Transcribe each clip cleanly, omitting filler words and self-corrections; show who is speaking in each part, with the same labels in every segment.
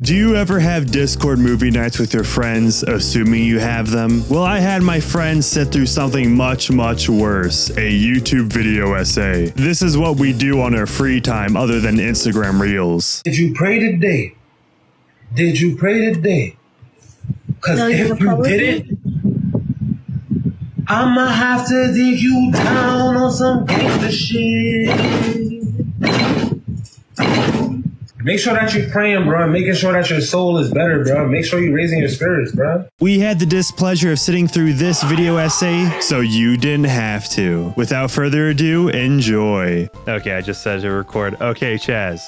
Speaker 1: Do you ever have Discord movie nights with your friends, assuming you have them? Well, I had my friends sit through something much, much worse, a YouTube video essay. This is what we do on our free time other than Instagram Reels.
Speaker 2: Did you pray today? Did you pray today? Because if you didn't, I'ma have to dig you down on some gangster shit. Make sure that you're praying, bro. Making sure that your soul is better, bro. Make sure you're raising your spirits, bro.
Speaker 1: We had the displeasure of sitting through this video essay, so you didn't have to. Without further ado, enjoy. Okay, I just said to record. Okay, Chaz,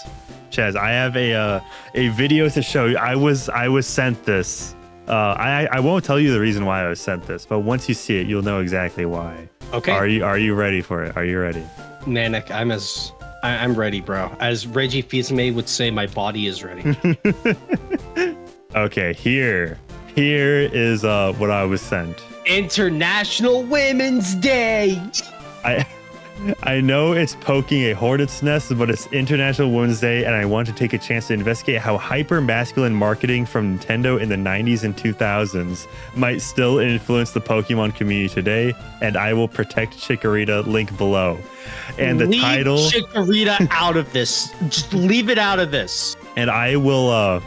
Speaker 1: I have a video to show you. I was sent this. I won't tell you the reason why I was sent this, but once you see it, you'll know exactly why. Okay. Are you ready for it? Are you ready?
Speaker 3: Manic, I'm ready, bro. As Reggie Fils-Aimé would say, my body is ready.
Speaker 1: Okay, here is what I was sent.
Speaker 3: International Women's Day.
Speaker 1: I know it's poking a hornet's nest, but it's International Women's Day, and I want to take a chance to investigate how hyper-masculine marketing from Nintendo in the 90s and 2000s might still influence the Pokemon community today, and I will protect Chikorita, link below. And the title...
Speaker 3: Leave Chikorita out of this. Just leave it out of this.
Speaker 1: And I will...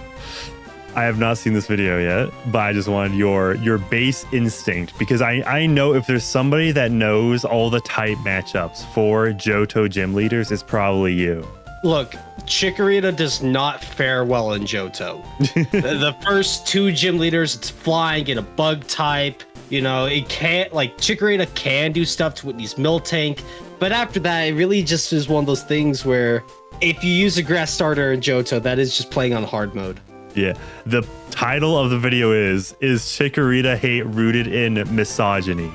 Speaker 1: I have not seen this video yet, but I just wanted your base instinct, because I know if there's somebody that knows all the type matchups for Johto gym leaders, it's probably you.
Speaker 3: Look, Chikorita does not fare well in Johto. The first two gym leaders, it's flying in a bug type. You know, it can't, like, Chikorita can do stuff to Whitney's Miltank, but after that, it really just is one of those things where if you use a grass starter in Johto, that is just playing on hard mode.
Speaker 1: Yeah, the title of the video is Chikorita hate rooted in misogyny?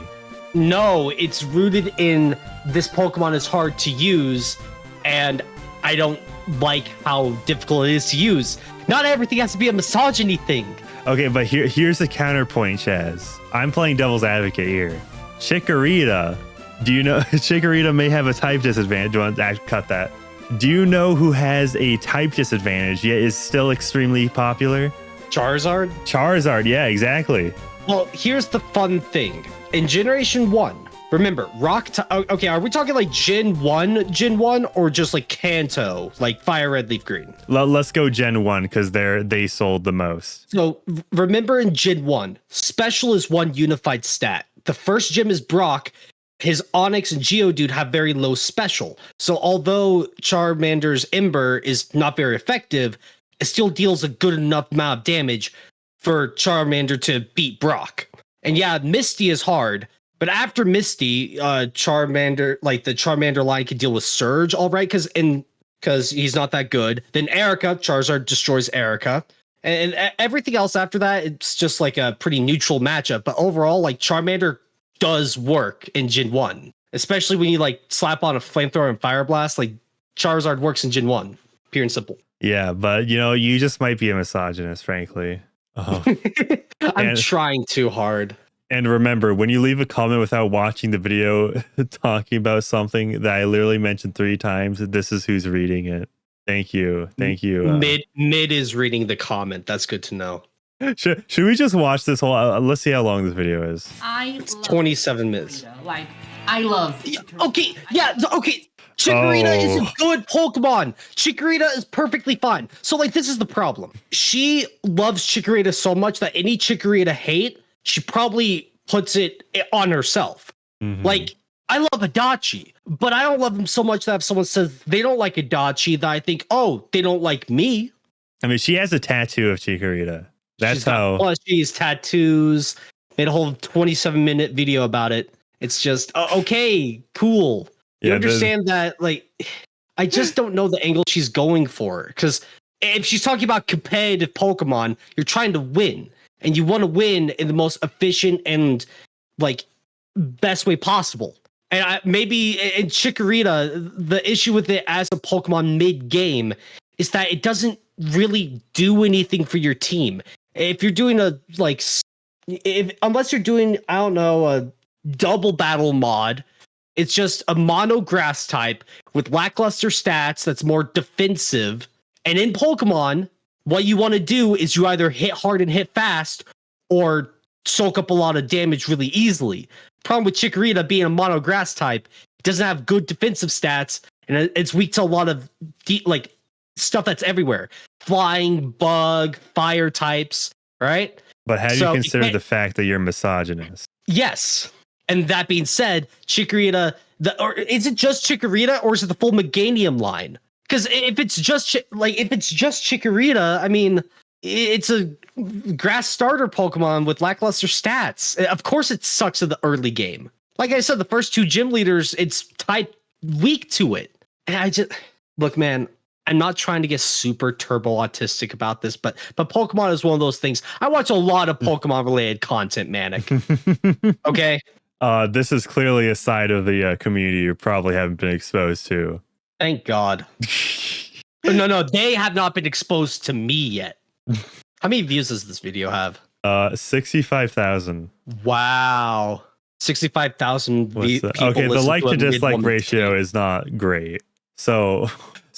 Speaker 3: No, it's rooted in this Pokemon is hard to use, and I don't like how difficult it is to use. Not everything has to be a misogyny thing.
Speaker 1: Okay, but here's the counterpoint, Chaz. I'm playing devil's advocate here. Chikorita, do you know Chikorita may have a type disadvantage? Do you want to cut that? Do you know who has a type disadvantage yet is still extremely popular?
Speaker 3: Charizard?
Speaker 1: Charizard, yeah, exactly.
Speaker 3: Well, here's the fun thing. In Generation 1, remember, okay, are we talking like Gen 1, or just like Kanto, like Fire Red, Leaf Green?
Speaker 1: Let's go Gen 1, because they sold the most.
Speaker 3: So remember in Gen 1, Special is one unified stat. The first gym is Brock. His Onix and Geodude have very low special. So although Charmander's Ember is not very effective, it still deals a good enough amount of damage for Charmander to beat Brock. And yeah, Misty is hard, but after Misty, Charmander, like the Charmander line can deal with Surge, all right, because he's not that good. Then Erica, Charizard destroys Erica. And everything else after that, it's just like a pretty neutral matchup. But overall, like Charmander does work in Gen 1, especially when you like slap on a flamethrower and fire blast. Like Charizard works in Gen 1, pure and simple.
Speaker 1: Yeah, but you know, you just might be a misogynist, frankly.
Speaker 3: I'm trying too hard.
Speaker 1: And remember, when you leave a comment without watching the video talking about something that I literally mentioned 3 times, this is who's reading it. Thank you.
Speaker 3: Mid is reading the comment. That's good to know.
Speaker 1: Should we just watch this whole? Let's see how long this video is.
Speaker 3: It's 27 minutes.
Speaker 4: Like, I love.
Speaker 3: Okay, yeah, okay. Chikorita is a good Pokemon. Chikorita is perfectly fine. So, like, this is the problem. She loves Chikorita so much that any Chikorita hate, she probably puts it on herself. Mm-hmm. Like, I love Adachi, but I don't love him so much that if someone says they don't like Adachi, that I think, oh, they don't like me.
Speaker 1: I mean, she has a tattoo of Chikorita. That's how
Speaker 3: plushies, tattoos, made a whole 27-minute video about it. It's just okay, cool. You understand that? Like, I just don't know the angle she's going for. Because if she's talking about competitive Pokemon, you're trying to win, and you want to win in the most efficient and like best way possible. And maybe in Chikorita, the issue with it as a Pokemon mid-game is that it doesn't really do anything for your team. If you're doing unless you're doing, I don't know, a double battle mod, it's just a mono grass type with lackluster stats that's more defensive. And in Pokemon, what you want to do is you either hit hard and hit fast or soak up a lot of damage really easily. Problem with Chikorita being a mono grass type, it doesn't have good defensive stats, and it's weak to a lot of like stuff that's everywhere. Flying, bug, fire types, right?
Speaker 1: But how do you consider the fact that you're misogynist?
Speaker 3: Yes. And that being said, Chikorita, or is it just Chikorita or is it the full Meganium line? Because if it's just Chikorita, I mean, it's a grass starter Pokemon with lackluster stats. Of course, it sucks in the early game. Like I said, the first 2 gym leaders, it's type weak to it. And I just look, man. I'm not trying to get super turbo autistic about this, but Pokemon is one of those things. I watch a lot of Pokemon related content, Manic. Okay.
Speaker 1: This is clearly a side of the community you probably haven't been exposed to.
Speaker 3: Thank God. No, they have not been exposed to me yet. How many views does this video have?
Speaker 1: 65,000.
Speaker 3: Wow. 65,000 people.
Speaker 1: Okay, the like to dislike ratio is not great. So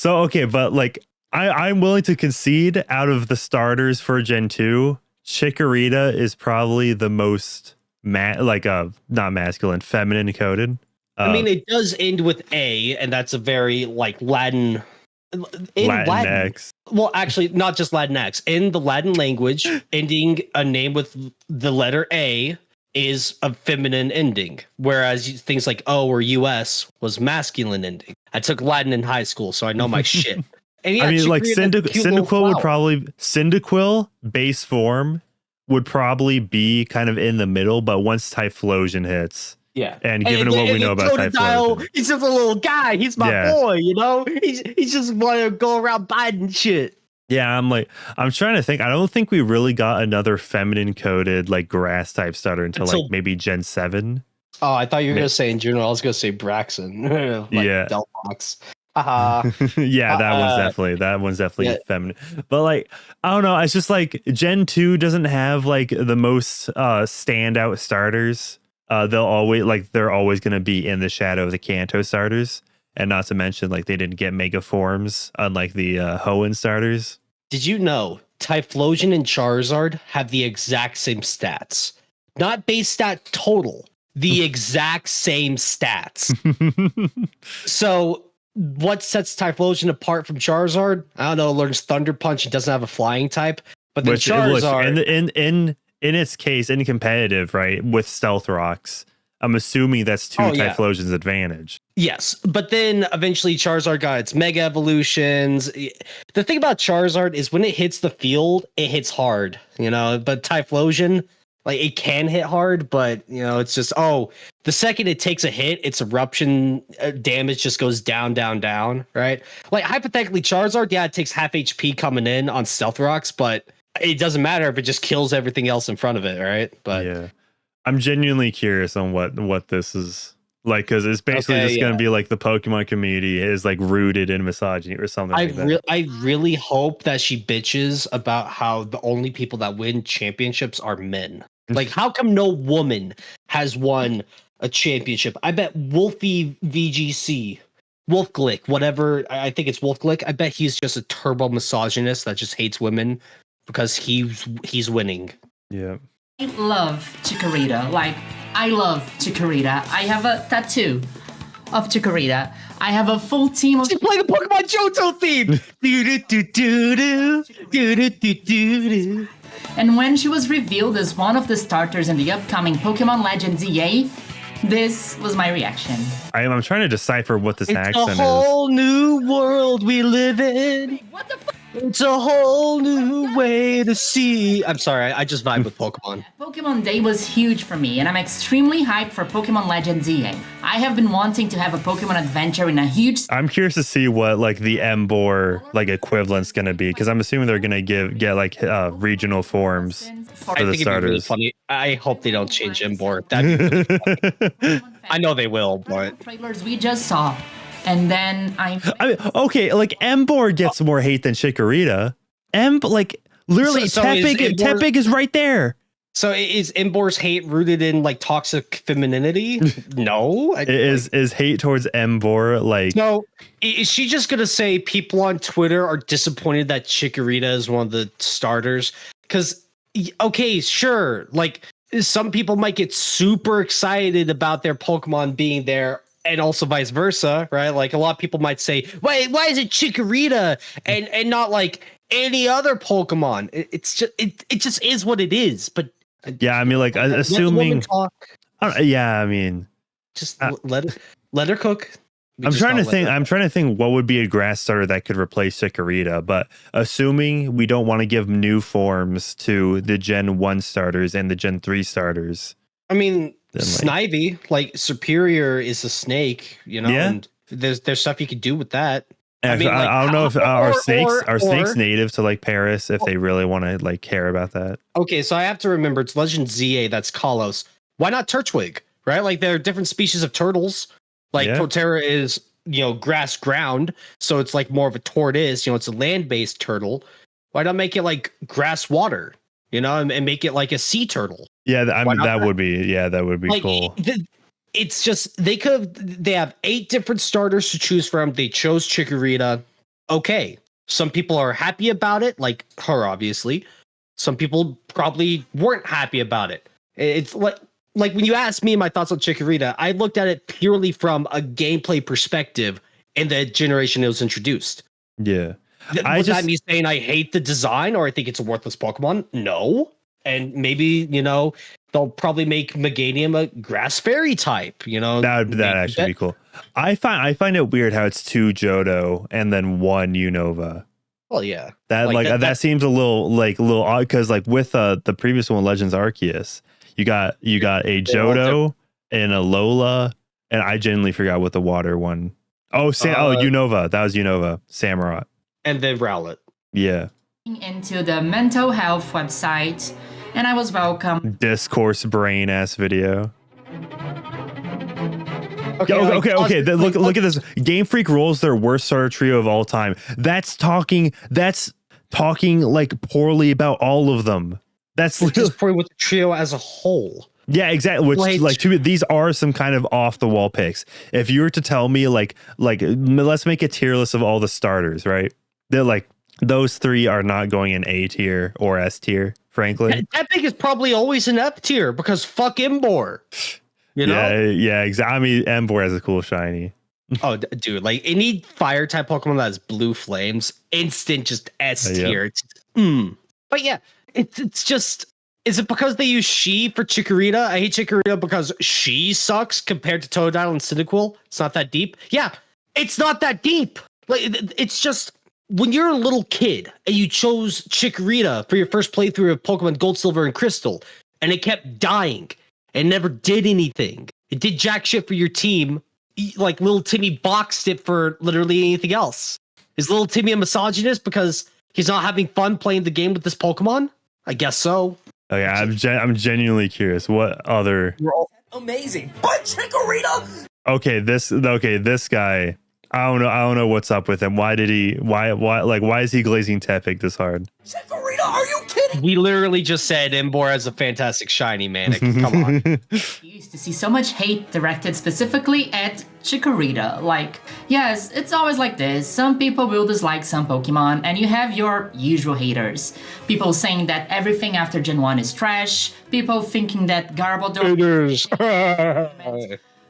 Speaker 1: okay, but like I'm willing to concede out of the starters for Gen 2, Chikorita is probably the most not masculine, feminine coded.
Speaker 3: I mean, it does end with A, and that's a very like Latin.
Speaker 1: Latinx.
Speaker 3: Well, actually, not just Latinx. In the Latin language, ending a name with the letter A is a feminine ending, whereas things like O or US was masculine ending. I took Latin in high school, so I know my shit. And yeah,
Speaker 1: I mean, like Cyndaquil base form would probably be kind of in the middle, but once Typhlosion hits,
Speaker 3: yeah,
Speaker 1: and given what we know about Typhlosion,
Speaker 3: he's just a little guy. He's my boy, you know. He's just want to go around biting shit.
Speaker 1: Yeah, I'm trying to think. I don't think we really got another feminine coded like grass type starter until like maybe Gen 7.
Speaker 3: Oh, I thought you were gonna say in general. I was gonna say Braxton.
Speaker 1: Yeah,
Speaker 3: Delphox.
Speaker 1: Yeah, that one's definitely feminine. But like, I don't know. It's just like Gen 2 doesn't have like the most standout starters. They're always gonna be in the shadow of the Kanto starters. And not to mention, like, they didn't get mega forms, unlike the Hoenn starters.
Speaker 3: Did you know Typhlosion and Charizard have the exact same stats? Not base stat total, the exact same stats. So, what sets Typhlosion apart from Charizard? I don't know, it learns Thunder Punch and doesn't have a flying type. But then Charizard...
Speaker 1: In its case, in competitive, right, with Stealth Rocks, I'm assuming that's to Typhlosion's advantage.
Speaker 3: Yes, but then eventually Charizard got its Mega Evolutions. The thing about Charizard is when it hits the field, it hits hard, you know, but Typhlosion, like, it can hit hard, but, you know, it's just, the second it takes a hit, its eruption damage just goes down, down, down, right? Like, hypothetically, Charizard, it takes half HP coming in on Stealth Rocks, but it doesn't matter if it just kills everything else in front of it, right? But
Speaker 1: yeah. I'm genuinely curious on what this is like, because it's basically just going to be like the Pokemon community is like rooted in misogyny or something like that.
Speaker 3: I really hope that she bitches about how the only people that win championships are men. Like, how come no woman has won a championship? I bet Wolfie VGC, Wolfglick, whatever, I think it's Wolfglick. I bet he's just a turbo misogynist that just hates women because he's winning.
Speaker 1: Yeah.
Speaker 4: I love Chikorita. Like, I love Chikorita. I have a tattoo of Chikorita. I have a full team of...
Speaker 3: She played the Pokemon Johto theme!
Speaker 4: And when she was revealed as one of the starters in the upcoming Pokemon Legends EA, this was my reaction.
Speaker 1: I'm trying to decipher what this accent is.
Speaker 3: It's a whole new world we live in.
Speaker 4: What the fuck?
Speaker 3: It's a whole new way to see. I'm sorry, I just vibe with Pokemon.
Speaker 4: Pokemon Day was huge for me, and I'm extremely hyped for Pokemon Legends EA. I have been wanting to have a Pokemon adventure in a huge...
Speaker 1: I'm curious to see what like the Emboar like equivalent's gonna be, because I'm assuming they're gonna get like regional forms for the starters. It'd be really funny.
Speaker 3: I hope they don't change Emboar. That'd be really funny. I know they will, but
Speaker 4: trailers we just saw. And then I
Speaker 1: mean, okay, like Emboar gets more hate than Chikorita. Literally, Tepig is right there.
Speaker 3: So is Embor's hate rooted in like toxic femininity? No.
Speaker 1: Is hate towards Embor like?
Speaker 3: No. Is she just gonna say people on Twitter are disappointed that Chikorita is one of the starters? Because okay, sure, like some people might get super excited about their Pokemon being there, and also vice versa, right? Like a lot of people might say, why is it Chikorita and not like any other Pokemon? It's just it just is what it is. But
Speaker 1: yeah, I mean, like assuming. Yeah, I mean,
Speaker 3: just let her cook.
Speaker 1: I'm trying to think what would be a grass starter that could replace Chikorita, but assuming we don't want to give new forms to the Gen 1 starters and the Gen 3 starters.
Speaker 3: I mean,
Speaker 1: like,
Speaker 3: Snivy, like Superior is a snake, you know, and there's stuff you could do with that.
Speaker 1: Actually, I don't know if are snakes native to like Paris if they really want to like care about that.
Speaker 3: Okay, so I have to remember it's Legend ZA that's Kalos. Why not Turtwig? Right? Like there are different species of turtles. Like Torterra is, you know, grass ground, so it's like more of a tortoise, you know, it's a land-based turtle. Why not make it like grass water, you know, and make it like a sea turtle?
Speaker 1: Yeah, that would be
Speaker 3: like,
Speaker 1: cool.
Speaker 3: It's just they have 8 different starters to choose from. They chose Chikorita. Okay. Some people are happy about it, like her, obviously. Some people probably weren't happy about it. It's like when you asked me my thoughts on Chikorita, I looked at it purely from a gameplay perspective in the generation it was introduced.
Speaker 1: Yeah.
Speaker 3: Was that me saying I hate the design or I think it's a worthless Pokemon? No. And maybe, you know, they'll probably make Meganium a grass fairy type, you know.
Speaker 1: That'd actually be cool. I find it weird how it's 2 Johto and then 1 Unova.
Speaker 3: Well, yeah.
Speaker 1: That seems a little odd because like with the previous one, Legends Arceus, you got a Johto and a Lola, and I genuinely forgot what the water one. Unova. That was Unova. Samurott.
Speaker 3: And then Rowlet.
Speaker 1: Yeah.
Speaker 4: Into the mental health website, and I was welcome.
Speaker 1: Discourse brain ass video.
Speaker 3: Okay.
Speaker 1: Look at this. Game Freak rolls their worst starter trio of all time. That's talking like poorly about all of them. That's
Speaker 3: just poorly with the trio as a whole.
Speaker 1: Yeah, exactly. Which these are some kind of off the wall picks. If you were to tell me like let's make a tier list of all the starters, right? They're like those 3 are not going in A tier or S tier, frankly.
Speaker 3: That pick is probably always an F tier because fuck Embor. You know?
Speaker 1: Yeah, exactly. I mean, Embor has a cool shiny.
Speaker 3: Oh, dude, like any fire type Pokemon that has blue flames, instant just S tier. But yeah, it's just, is it because they use she for Chikorita? I hate Chikorita because she sucks compared to Totodile and Cyndaquil. It's not that deep. Yeah, it's not that deep. Like it's just when you're a little kid and you chose Chikorita for your first playthrough of Pokemon Gold, Silver, and Crystal, and it kept dying and never did anything. It did jack shit for your team. Like little Timmy boxed it for literally anything else. Is little Timmy a misogynist because he's not having fun playing the game with this Pokemon? I guess so.
Speaker 1: Okay, I'm genuinely curious. What other
Speaker 5: amazing, but Chikorita?
Speaker 1: Okay, this guy. I don't know what's up with him. Why is he glazing Tepig this hard?
Speaker 5: Chikorita, are you kidding?
Speaker 3: We literally just said Embor has a fantastic shiny, Manic. Come on.
Speaker 4: You used to see so much hate directed specifically at Chikorita. Like, yes, it's always like this. Some people will dislike some Pokemon, and you have your usual haters. People saying that everything after Gen 1 is trash. People thinking that Garbodor...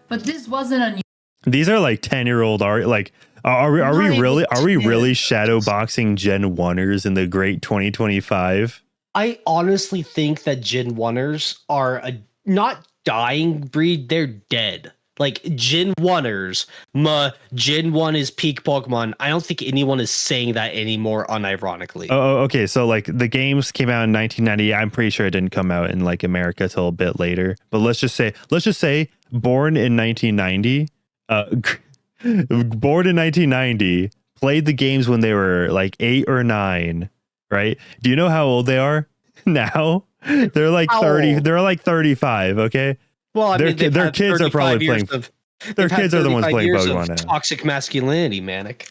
Speaker 4: But this wasn't a new...
Speaker 1: These are like 10-year-old art. Like, are we really shadow boxing Gen 1ers in the great 2025?
Speaker 3: I honestly think that Gen 1ers are a not dying breed. They're dead. Like Gen 1ers, Gen 1 is peak Pokemon. I don't think anyone is saying that anymore unironically.
Speaker 1: Oh, okay. So like the games came out in 1990. I'm pretty sure it didn't come out in like America till a bit later. But let's just say born in 1990. Born in 1990, played the games when they were like 8 or 9, right? Do you know how old they are now? They're like 30. They're like 35. Okay.
Speaker 3: Well, I mean,
Speaker 1: their kids are probably playing. Their kids are the ones playing Pokemon now.
Speaker 3: Toxic masculinity, Manic.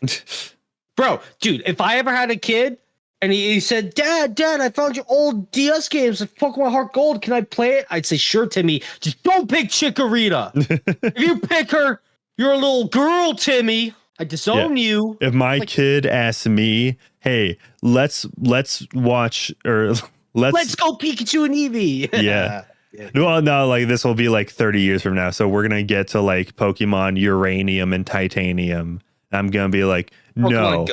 Speaker 3: Bro, dude, if I ever had a kid, and he said, Dad, I found your old DS games of Pokemon Heart Gold. Can I play it? I'd say, sure, Timmy. Just don't pick Chikorita. If you pick her, you're a little girl, Timmy. I disown you.
Speaker 1: If my kid asks me, hey, let's watch or let's
Speaker 3: go Pikachu and Eevee.
Speaker 1: Yeah. Well, no, like this will be like 30 years from now. So we're going to get to like Pokemon Uranium and Titanium. I'm going to be like, no,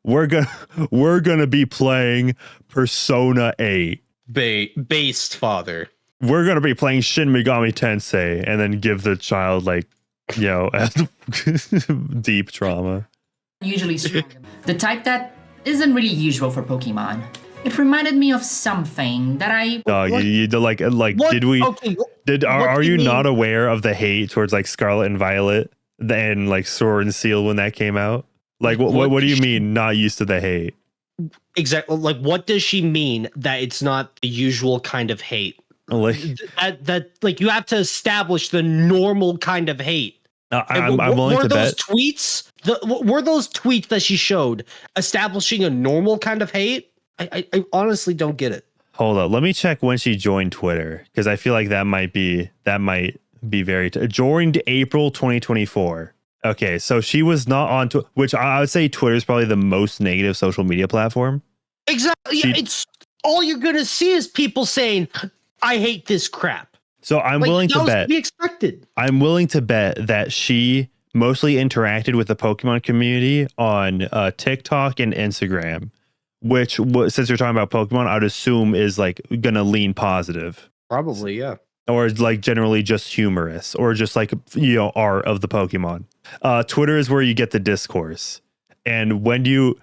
Speaker 1: we're going to be playing Persona 8.
Speaker 3: Based, father.
Speaker 1: We're going to be playing Shin Megami Tensei and then give the child like, you know, deep trauma.
Speaker 4: Usually strong. The type that isn't really usual for Pokemon. It reminded me of something that I.
Speaker 1: You like what? Did we? Okay. Are you not aware of the hate towards like Scarlet and Violet and like Sword and Seal when that came out? Like what do you mean not used to the hate?
Speaker 3: Exactly. Like what does she mean that it's not the usual kind of hate?
Speaker 1: Like
Speaker 3: that like you have to establish the normal kind of hate.
Speaker 1: I'm willing to bet.
Speaker 3: Were those tweets that she showed establishing a normal kind of hate? I honestly don't get it.
Speaker 1: Hold up. Let me check when she joined Twitter because I feel like that might be very joined April 2024. Okay, so she was not on which I would say Twitter is probably the most negative social media platform.
Speaker 3: Exactly. It's all you're going to see is people saying, I hate this crap.
Speaker 1: So I'm willing to bet.
Speaker 3: To be expected.
Speaker 1: I'm willing to bet that she mostly interacted with the Pokemon community on TikTok and Instagram. Which, since you're talking about Pokemon, I'd assume is like gonna lean positive.
Speaker 3: Probably, yeah.
Speaker 1: Or like generally just humorous, or just like, you know, art of the Pokemon. Twitter is where you get the discourse, and when you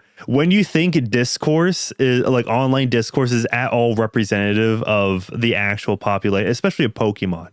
Speaker 1: think discourse is like online discourse is at all representative of the actual population, especially a Pokemon.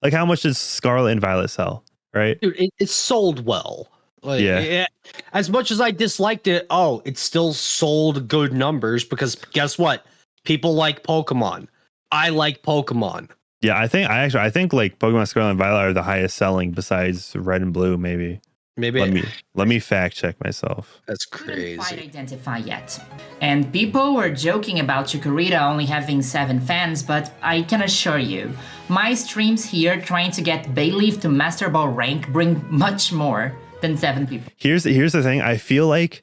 Speaker 1: Like how much does Scarlet and Violet sell? Right,
Speaker 3: dude, it sold well. Like, yeah. As much as I disliked it, it still sold good numbers because guess what? People like Pokemon. I like Pokemon.
Speaker 1: Yeah, I think like Pokemon Scarlet and Violet are the highest selling besides Red and Blue, maybe. Let me fact check myself.
Speaker 3: That's crazy.
Speaker 4: Couldn't quite identify yet. And people were joking about Chikorita only having 7 fans, but I can assure you, my streams here trying to get Bayleaf to Master Ball rank bring much more than 7 people.
Speaker 1: Here's the thing. I feel like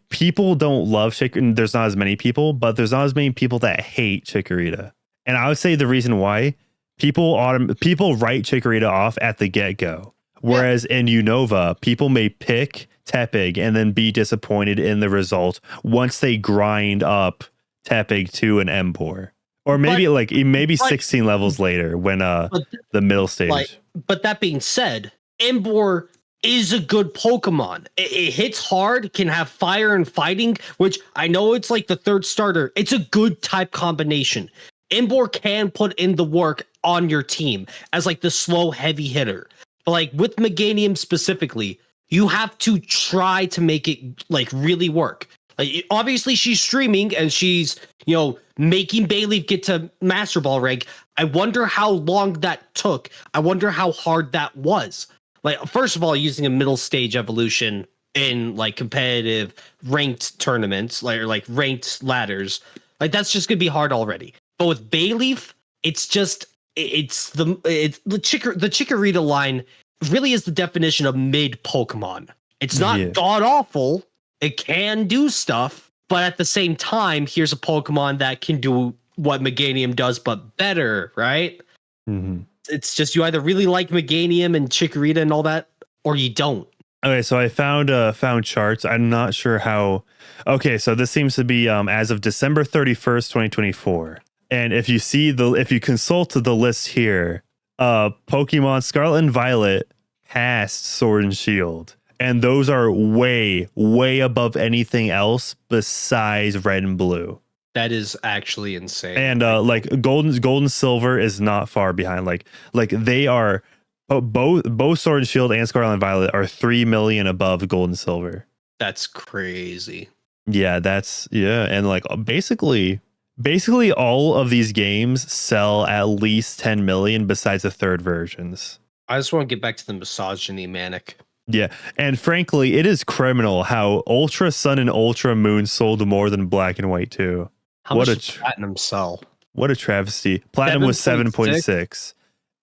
Speaker 1: people don't love Chikorita. There's not as many people, but there's not as many people that hate Chikorita. And I would say the reason why people write Chikorita off at the get-go. Whereas in Unova, people may pick Tepig and then be disappointed in the result once they grind up Tepig to an Empour. Or maybe 16 levels later when the middle stage.
Speaker 3: But that being said, Empour is a good Pokemon. It hits hard, can have fire and fighting, which I know it's like the third starter. It's a good type combination. Empour can put in the work on your team as like the slow heavy hitter. But like with Meganium specifically, you have to try to make it like really work. Like obviously she's streaming and she's, you know, making Bayleaf get to Master Ball rank. I wonder how long that took. I wonder how hard that was. Like, first of all, using a middle stage evolution in like competitive ranked tournaments, like ranked ladders, like that's just gonna be hard already. But with Bayleaf, it's the Chikorita line really is the definition of mid Pokemon. It's not god awful. It can do stuff, but at the same time, here's a Pokemon that can do what Meganium does, but better, right?
Speaker 1: Mm-hmm.
Speaker 3: It's just you either really like Meganium and Chikorita and all that, or you don't.
Speaker 1: Okay, so I found charts. I'm not sure how. Okay, so this seems to be as of December 31st, 2024. And if you consult the list here, Pokemon Scarlet and Violet passed Sword and Shield. And those are way, way above anything else besides Red and Blue.
Speaker 3: That is actually insane.
Speaker 1: And like Gold and Silver is not far behind. Like they are both Sword and Shield and Scarlet and Violet are 3 million above Gold and Silver.
Speaker 3: That's crazy.
Speaker 1: Yeah, and like basically all of these games sell at least 10 million besides the third versions.
Speaker 3: I just want to get back to the misogyny, Manic.
Speaker 1: Yeah, and frankly, it is criminal how Ultra Sun and Ultra Moon sold more than Black and White too.
Speaker 3: How
Speaker 1: What
Speaker 3: much
Speaker 1: a
Speaker 3: did Platinum sell?
Speaker 1: What a travesty. Platinum was 7.6.
Speaker 3: 7.6.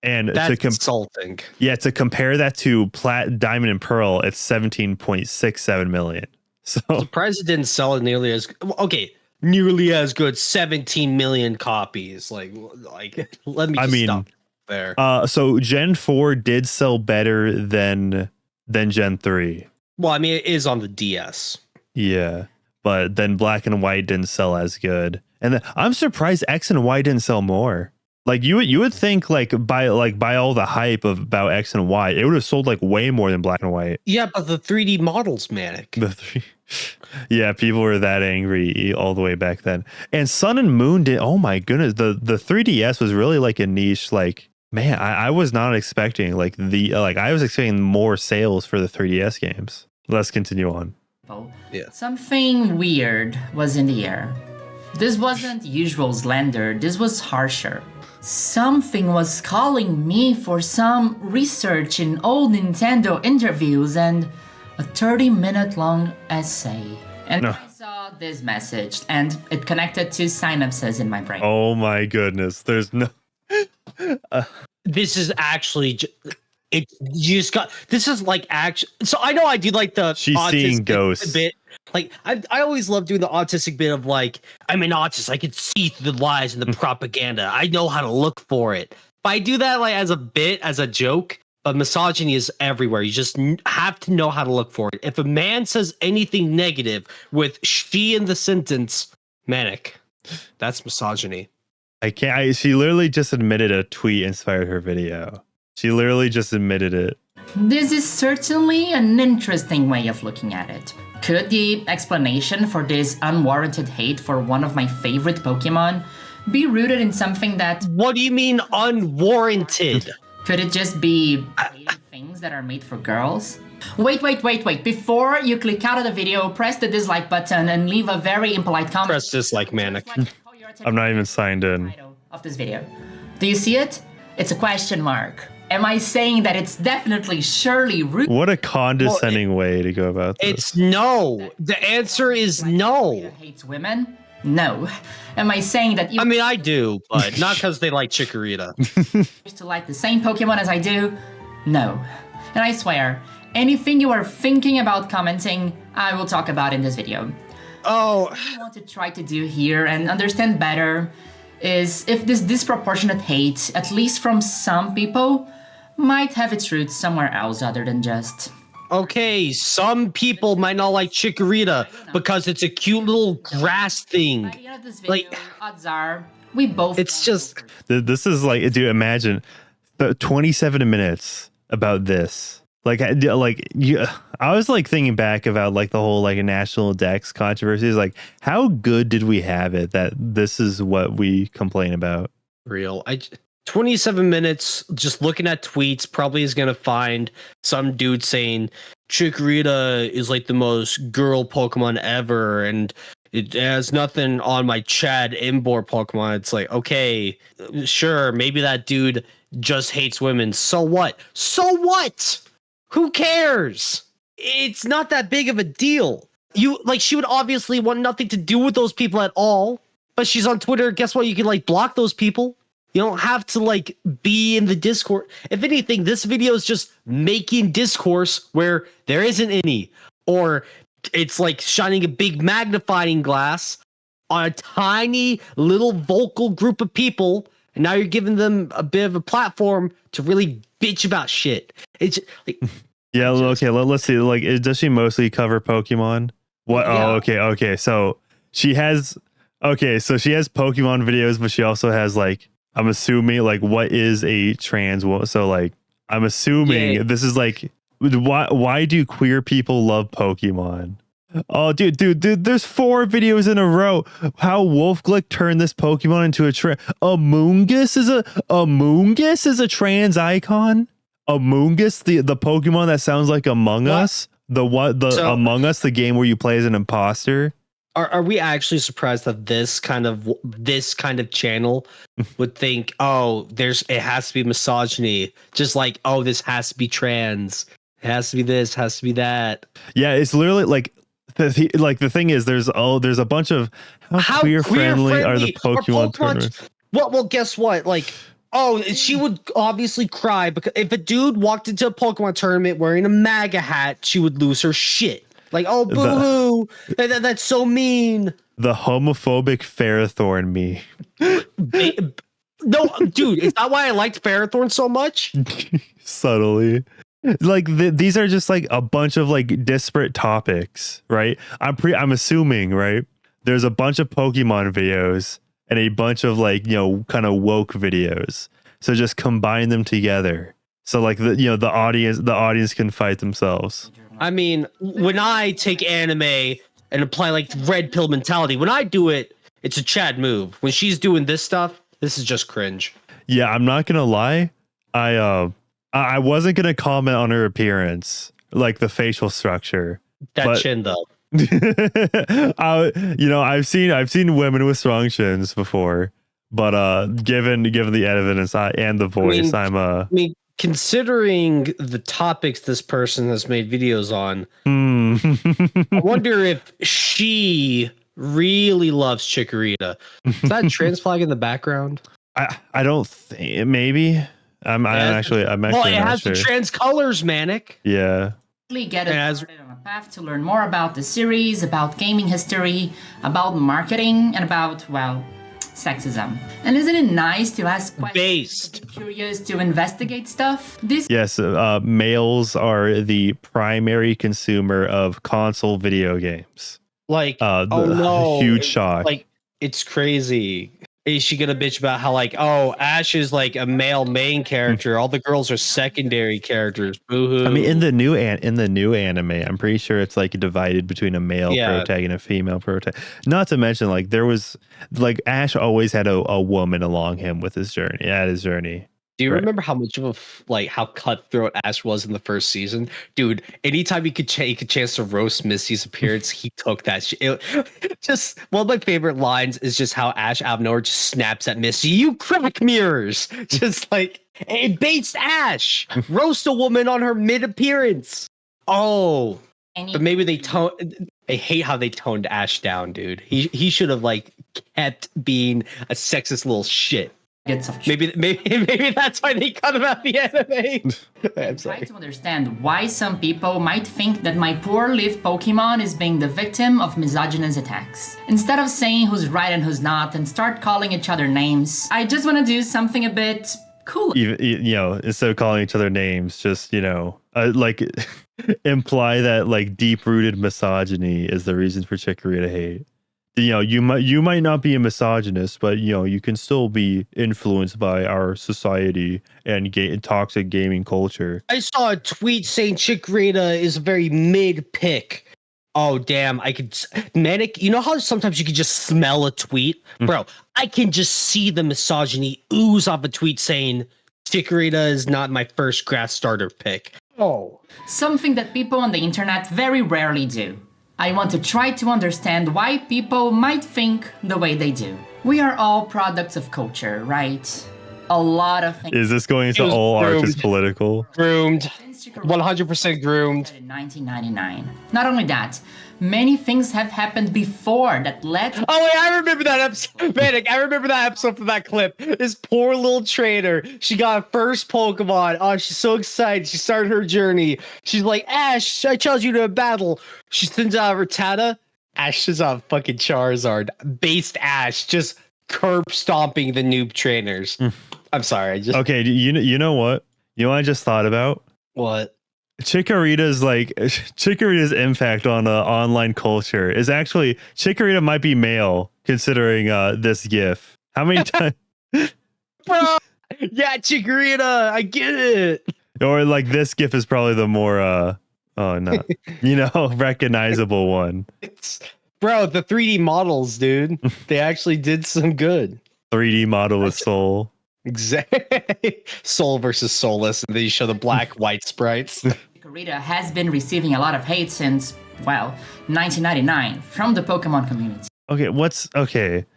Speaker 1: And
Speaker 3: That's insulting.
Speaker 1: Yeah, to compare that to Diamond and Pearl, it's 17.67 million. So
Speaker 3: I'm surprised it didn't sell nearly as nearly as good. 17 million copies. Like let me just stop there.
Speaker 1: So Gen 4 did sell better than Gen 3.
Speaker 3: Well, I mean, it is on the DS.
Speaker 1: Yeah, but then Black and White didn't sell as good. And then, I'm surprised X and Y didn't sell more. Like you would think by all the hype about X and Y, it would have sold like way more than Black and White.
Speaker 3: Yeah, but the 3D models, Manic.
Speaker 1: Yeah, people were that angry all the way back then. And Sun and Moon did. Oh my goodness, the 3DS was really like a niche. Like, man, I was not expecting I was expecting more sales for the 3DS games. Let's continue on.
Speaker 3: Yeah.
Speaker 4: Something weird was in the air. This wasn't usual slander. This was harsher. Something was calling me for some research in old Nintendo interviews and a 30-minute long essay. And I saw this message, and it connected to synapses in my brain.
Speaker 1: Oh my goodness. There's no...
Speaker 3: This is actually... This is like actually... So I know I do like the...
Speaker 1: She's seeing ghosts.
Speaker 3: Bit. Like, I always love doing the autistic bit of like, I'm an autist. I can see through the lies and the propaganda. I know how to look for it. But I do that like as a bit, as a joke. But misogyny is everywhere. You just have to know how to look for it. If a man says anything negative with she in the sentence, Manic, that's misogyny.
Speaker 1: She literally just admitted a tweet inspired her video. She literally just admitted it.
Speaker 4: This is certainly an interesting way of looking at it. Could the explanation for this unwarranted hate for one of my favorite Pokemon be rooted in something that...
Speaker 3: What do you mean unwarranted?
Speaker 4: Could it just be things that are made for girls? Wait. Before you click out of the video, press the dislike button and leave a very impolite comment.
Speaker 3: Press dislike, Manic.
Speaker 1: I'm not even signed in.
Speaker 4: Of this video. Do you see it? It's a question mark. Am I saying that it's definitely surely rude?
Speaker 1: What a condescending way to go about this.
Speaker 3: It's no. The answer is no.
Speaker 4: Hates women? No. Am I saying that you...
Speaker 3: I mean, I do, but not because they like Chikorita.
Speaker 4: ...used to like the same Pokemon as I do? No. And I swear, anything you are thinking about commenting, I will talk about in this video.
Speaker 3: Oh.
Speaker 4: What I want to try to do here and understand better is if this disproportionate hate, at least from some people, might have its roots somewhere else other than just...
Speaker 3: Okay, some people might not like Chikorita because it's a cute little grass thing.
Speaker 4: By the end of this video, odds are we both...
Speaker 3: It's just...
Speaker 1: This is like, dude, imagine the 27 minutes about this. I was like thinking back about like the whole like national dex controversies. Like, how good did we have it that this is what we complain about?
Speaker 3: Real. 27 minutes just looking at tweets probably is going to find some dude saying Chikorita is like the most girl Pokemon ever and it has nothing on my Chad Imbor Pokemon. It's like, okay, sure, maybe that dude just hates women. So what? So what? Who cares? It's not that big of a deal. She would obviously want nothing to do with those people at all, but she's on Twitter. Guess what? You can like block those people. You don't have to like be in the Discord. If anything, this video is just making discourse where there isn't any, or it's like shining a big magnifying glass on a tiny little vocal group of people. And now you're giving them a bit of a platform to really bitch about shit. It's like,
Speaker 1: yeah. Okay. Let's see. Like, does she mostly cover Pokemon? What? Yeah. Oh, okay. So she has Pokemon videos, but she also has like, I'm assuming like what is a trans woman? So like I'm assuming this is like why do queer people love Pokemon? Oh dude, there's 4 videos in a row. How Wolfglick turned this Pokemon into a trans. Amoonguss is a trans icon. Amoonguss, the Pokemon that sounds like Among Us. Among Us, the game where you play as an imposter.
Speaker 3: Are we actually surprised that this kind of channel would think, oh, it has to be misogyny, just like, oh, this has to be trans, It has to be this, has to be that.
Speaker 1: Yeah, it's literally like the thing is there's a bunch of how queer friendly are the Pokemon tournaments.
Speaker 3: Well, guess what? Like, oh, she would obviously cry because if a dude walked into a Pokemon tournament wearing a MAGA hat, she would lose her shit. Like, oh, boo-hoo, that's so mean.
Speaker 1: The homophobic Ferrothorn me.
Speaker 3: No, dude, is that why I liked Ferrothorn so much?
Speaker 1: Subtly. Like these are just like a bunch of like disparate topics, right? I'm assuming, right? There's a bunch of Pokemon videos and a bunch of like, kind of woke videos. So just combine them together. So like the audience can fight themselves.
Speaker 3: I mean, when I take anime and apply like red pill mentality, when I do it, it's a Chad move. When she's doing this stuff, this is just cringe.
Speaker 1: Yeah, I'm not gonna lie. I wasn't gonna comment on her appearance, like the facial structure.
Speaker 3: Chin though.
Speaker 1: I've seen women with strong chins before, but given the evidence and the voice, I mean,
Speaker 3: considering the topics this person has made videos on, I wonder if she really loves Chikorita. Is that a trans flag in the background?
Speaker 1: I don't think maybe. I'm actually
Speaker 3: it
Speaker 1: not
Speaker 3: has
Speaker 1: sure.
Speaker 3: The trans colors, Manic.
Speaker 1: Yeah.
Speaker 4: Get us started on a path to learn more about the series, about gaming history, about marketing, and about, well, sexism. And isn't it nice to ask questions, curious to investigate stuff?
Speaker 1: Yes, males are the primary consumer of console video games.
Speaker 3: Like,
Speaker 1: huge shock.
Speaker 3: Like, it's crazy. Is she gonna bitch about how like, oh, Ash is like a male main character, all the girls are secondary characters? Boo-hoo.
Speaker 1: I mean, in the new anime, I'm pretty sure it's like divided between a male protagonist and a female protagonist. Not to mention, like there was like Ash always had a woman along him with his journey.
Speaker 3: Do you remember how much of how cutthroat Ash was in the first season? Dude, anytime he could take a chance to roast Misty's appearance, he took that shit. Just one of my favorite lines is just how Ash out of nowhere just snaps at Misty. You crack mirrors! Just like, it baits Ash! Roast a woman on her mid-appearance! Oh, but maybe I hate how they toned Ash down, dude. He should have kept being a sexist little shit. Maybe that's why they cut him out the anime. I'm sorry.
Speaker 4: Try to understand why some people might think that my poor live Pokemon is being the victim of misogynist attacks. Instead of saying who's right and who's not and start calling each other names, I just want to do something a bit cool.
Speaker 1: Instead of calling each other names, just imply that deep-rooted misogyny is the reason for Chikorita hate. You might not be a misogynist, but you can still be influenced by our society and toxic gaming culture.
Speaker 3: I saw a tweet saying Chikorita is a very mid pick. Oh damn! Manic. You know how sometimes you can just smell a tweet, bro? I can just see the misogyny ooze off a tweet saying Chikorita is not my first grass starter pick. Oh,
Speaker 4: something that people on the internet very rarely do. I want to try to understand why people might think the way they do. We are all products of culture, right? A lot of things.
Speaker 1: Is this going into all art is political?
Speaker 3: Groomed. 100% groomed.
Speaker 4: In 1999. Not only that, many things have happened before that led.
Speaker 3: Oh wait, I remember that episode. Manic, I remember that episode from that clip. This poor little trainer. She got her first Pokemon. Oh, she's so excited. She started her journey. She's like, Ash, I challenge you to a battle. She sends out Rattata. Ash is on fucking Charizard. Based Ash, just curb stomping the noob trainers. I'm sorry.
Speaker 1: Okay, you know what? You know what I just thought about?
Speaker 3: What?
Speaker 1: Chikorita's impact on online culture is actually Chikorita might be male considering this GIF. How many times?
Speaker 3: Bro, yeah, Chikorita, I get it.
Speaker 1: Or this GIF is probably the more recognizable one.
Speaker 3: Bro, the 3D models, dude, they actually did some good.
Speaker 1: 3D model with soul.
Speaker 3: Exactly. Soul versus soulless, and then you show the black white sprites.
Speaker 4: Chikorita has been receiving a lot of hate since 1999 from the Pokemon community.
Speaker 1: Okay, what's the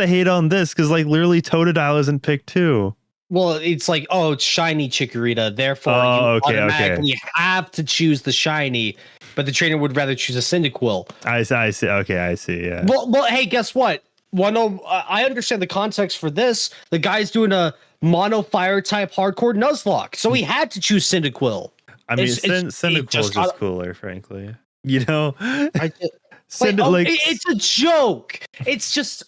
Speaker 1: hate on this? Because literally Totodile isn't picked too.
Speaker 3: Well, it's like, oh, it's shiny Chikorita, therefore you automatically have to choose the shiny, but the trainer would rather choose a Cyndaquil.
Speaker 1: I see. Okay, I see. Yeah.
Speaker 3: Well, hey, guess what? I understand the context for this. The guy's doing a mono fire type hardcore Nuzlocke, so he had to choose Cyndaquil.
Speaker 1: I mean, Cyndaquil is just cooler, frankly. You know,
Speaker 3: it's a joke. It's just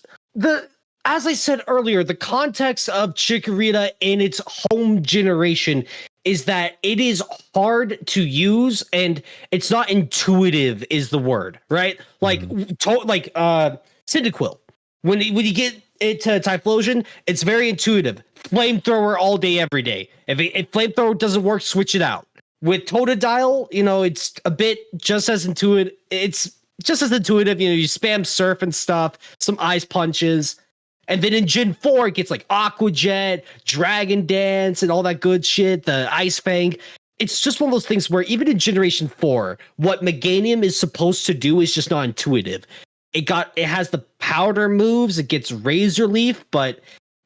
Speaker 3: as I said earlier, the context of Chikorita in its home generation is that it is hard to use and it's not intuitive is the word, right? Like Cyndaquil. When you get it to Typhlosion, it's very intuitive. Flamethrower all day, every day. If Flamethrower doesn't work, switch it out. With Totodile, it's a bit just as intuitive. It's just as intuitive. You spam Surf and stuff, some Ice Punches. And then in Gen 4, it gets like Aqua Jet, Dragon Dance, and all that good shit, the Ice Fang. It's just one of those things where even in Generation 4, what Meganium is supposed to do is just not intuitive. It has the powder moves, it gets Razor Leaf, but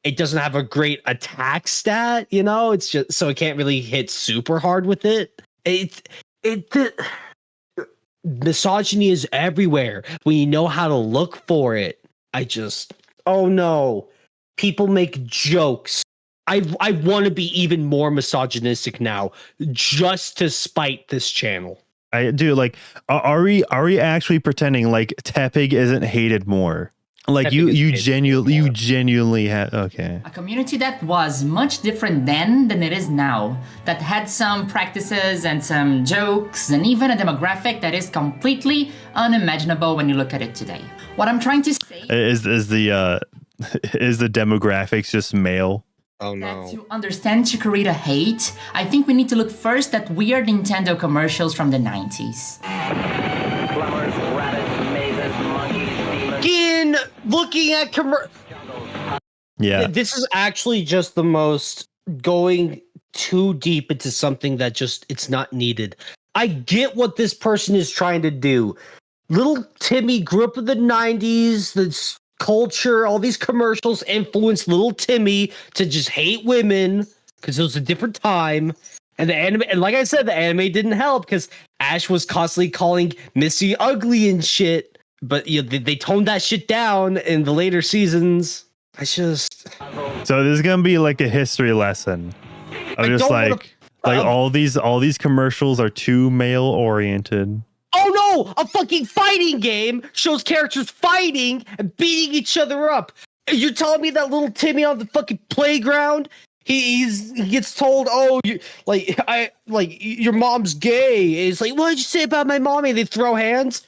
Speaker 3: it doesn't have a great attack stat, it's just so it can't really hit super hard with it. Misogyny is everywhere when you know how to look for it. Oh no, people make jokes. I want to be even more misogynistic now just to spite this channel.
Speaker 1: I do. Like, are we actually pretending like Tepig isn't hated more? Like you genuinely had okay.
Speaker 4: A community that was much different then than it is now, that had some practices and some jokes and even a demographic that is completely unimaginable when you look at it today. What I'm trying to say
Speaker 1: is the demographics just male?
Speaker 3: Oh no.
Speaker 4: That to understand Chikorita hate, I think we need to look first at weird Nintendo commercials from the 90s.
Speaker 6: Plumbers, rabbits, mazes, monkeys, demons.
Speaker 3: Again, looking at
Speaker 1: Yeah.
Speaker 3: This is actually just the most going too deep into something that just it's not needed. I get what this person is trying to do. Little Timmy grew up in the 90s, this culture, all these commercials influenced little Timmy to just hate women because it was a different time. And the anime, and like I said, the anime didn't help because Ash was constantly calling Missy ugly and shit. But they toned that shit down in the later seasons.
Speaker 1: So this is gonna be like a history lesson. All these commercials are too male oriented.
Speaker 3: Oh no! A fucking fighting game shows characters fighting and beating each other up. You're telling me that little Timmy on the fucking playground, he gets told, "Oh, your mom's gay." It's like, "What did you say about my mommy?" They throw hands.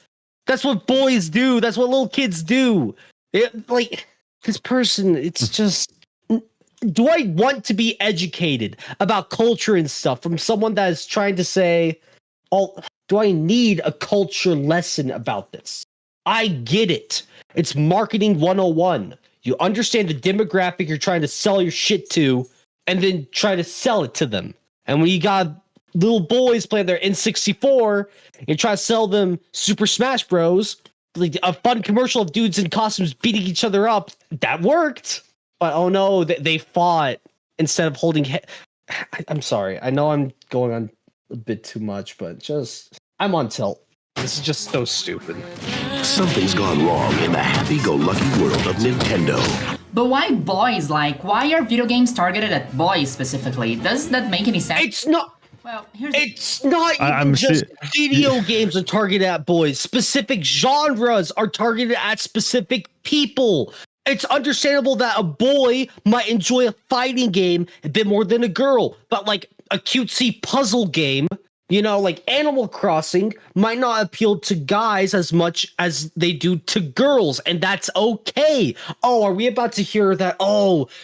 Speaker 3: That's what boys do. That's what little kids do. This person, it's just. Do I want to be educated about culture and stuff from someone that is trying to say, do I need a culture lesson about this? I get it. It's marketing 101. You understand the demographic you're trying to sell your shit to, and then try to sell it to them. And when you got little boys playing their N64, and try to sell them Super Smash Bros., like a fun commercial of dudes in costumes beating each other up, that worked. But oh no, they fought instead of holding. I'm sorry. I know I'm going on a bit too much, but I'm on tilt. This is just so stupid.
Speaker 7: Something's gone wrong in the happy-go-lucky world of Nintendo.
Speaker 4: But why boys? Why are video games targeted at boys specifically? Does that make any sense?
Speaker 3: It's not.
Speaker 4: Well,
Speaker 3: it's not even just video games are targeted at boys. Specific genres are targeted at specific people. It's understandable that a boy might enjoy a fighting game a bit more than a girl, but like a cutesy puzzle game, like Animal Crossing might not appeal to guys as much as they do to girls, and that's okay. Oh, are we about to hear that,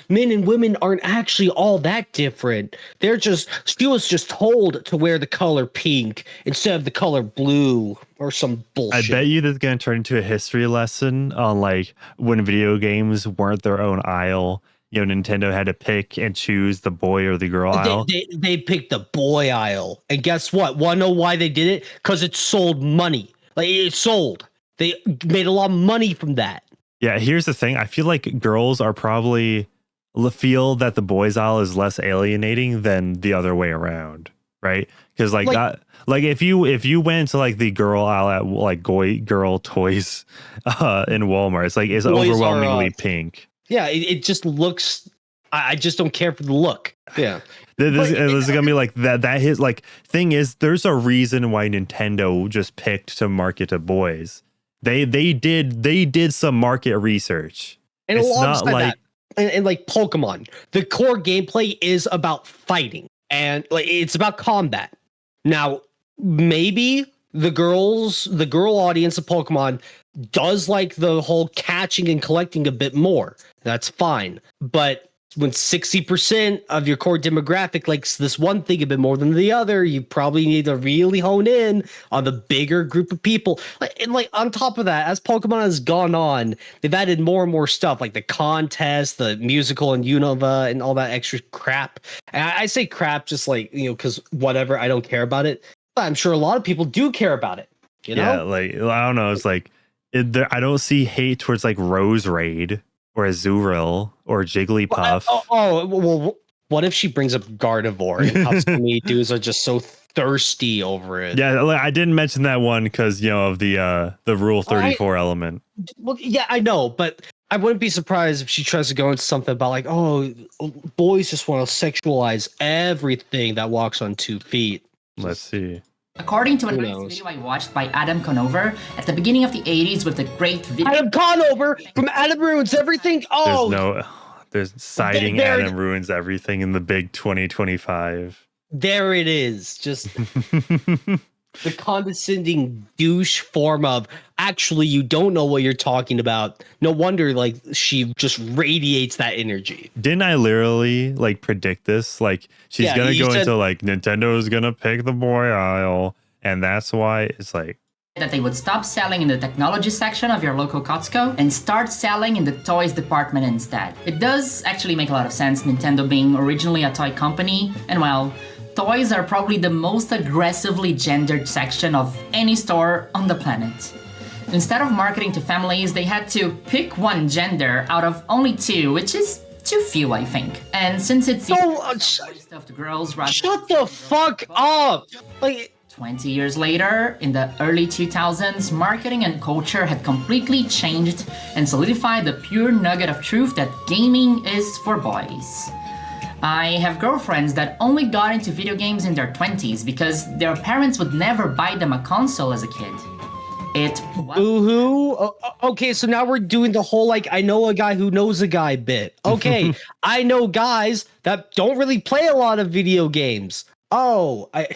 Speaker 3: men and women aren't actually all that different? She was just told to wear the color pink instead of the color blue or some bullshit.
Speaker 1: I bet you this is going to turn into a history lesson on when video games weren't their own aisle. Nintendo had to pick and choose the boy or the girl aisle.
Speaker 3: They picked the boy aisle. And guess what? Want to know why they did it? Because it sold money. It sold. They made a lot of money from that.
Speaker 1: Yeah, here's the thing. I feel like girls are probably feel that the boys aisle is less alienating than the other way around, right? Because like that, like if you went to like the girl aisle at like girl toys in Walmart, it's
Speaker 3: Boys
Speaker 1: overwhelmingly
Speaker 3: are,
Speaker 1: pink.
Speaker 3: Yeah, it just looks. I just don't care for the look. Yeah.
Speaker 1: This is gonna be like that. That his like thing is, there's a reason why Nintendo just picked to market to boys. They did some market research.
Speaker 3: And
Speaker 1: It's
Speaker 3: alongside
Speaker 1: not like
Speaker 3: that, and like Pokemon, the core gameplay is about fighting and like it's about combat. Now, maybe the girl audience of Pokemon does like the whole catching and collecting a bit more. That's fine. But when 60% of your core demographic likes this one thing a bit more than the other, you probably need to really hone in on the bigger group of people. And like on top of that, as Pokemon has gone on, they've added more and more stuff like the contest, the musical and Unova, and all that extra crap. And I say crap just like, because whatever, I don't care about it. But I'm sure a lot of people do care about it.
Speaker 1: yeah, like I don't know. It's like I don't see hate towards like Rose Raid or Azurill or Jigglypuff.
Speaker 3: Well, what if she brings up Gardevoir and how so many dudes are just so thirsty over it?
Speaker 1: Yeah, I didn't mention that one because of the Rule 34 element.
Speaker 3: Well, yeah, I know, but I wouldn't be surprised if she tries to go into something about like, boys just want to sexualize everything that walks on 2 feet.
Speaker 1: Let's see.
Speaker 4: According to a nice video I watched by Adam Conover at the beginning of the 80s with the great video.
Speaker 3: Adam Conover from Adam Ruins Everything. Oh,
Speaker 1: There's citing Adam Ruins Everything in the big 2025.
Speaker 3: There it is. Just the condescending douche form of actually you don't know what you're talking about. No wonder like she just radiates that energy.
Speaker 1: Didn't I literally like predict this? Like she's gonna go into like Nintendo is gonna pick the boy aisle, and that's why it's like
Speaker 4: that they would stop selling in the technology section of your local Costco and start selling in the toys department instead. It does actually make a lot of sense, Nintendo being originally a toy company, and well, toys are probably the most aggressively gendered section of any store on the planet. Instead of marketing to families, they had to pick one gender out of only 2, which is too few, I think. And since it's stuff to girls,
Speaker 3: shut the fuck up! Like
Speaker 4: 20 years later, in the early 2000s, marketing and culture had completely changed and solidified the pure nugget of truth that gaming is for boys. I have girlfriends that only got into video games in their 20s because their parents would never buy them a console as a kid.
Speaker 3: Boo-hoo. Okay, so now we're doing the whole like I know a guy who knows a guy bit. Okay, I know guys that don't really play a lot of video games. I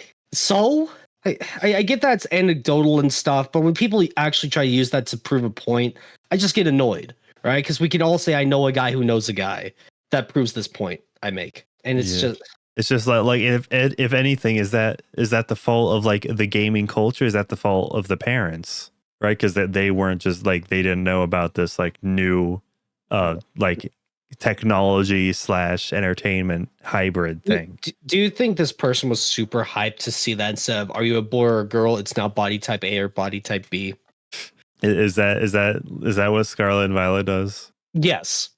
Speaker 3: get that's anecdotal and stuff, but when people actually try to use that to prove a point, I just get annoyed, right? Because we can all say I know a guy who knows a guy that proves this point I make, and it's just
Speaker 1: like if anything, is that the fault of like the gaming culture? Is that the fault of the parents, right? Because that they weren't just like they didn't know about this like new like technology / entertainment hybrid thing.
Speaker 3: Do you think this person was super hyped to see that instead of are you a boy or a girl? It's now body type A or body type B.
Speaker 1: Is that what Scarlet and Violet does?
Speaker 3: Yes,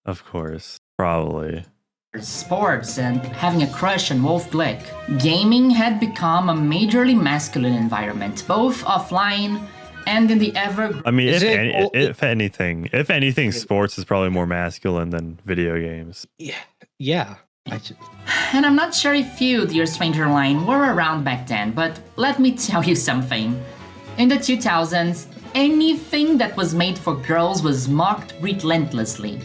Speaker 1: of course, probably.
Speaker 4: Sports and having a crush on Wolf Glick. Gaming had become a majorly masculine environment, both offline and in the ever.
Speaker 1: I mean, if anything, sports is probably more masculine than video games.
Speaker 3: Yeah.
Speaker 4: And I'm not sure if you, dear stranger line, were around back then, but let me tell you something. In the 2000s, anything that was made for girls was mocked relentlessly.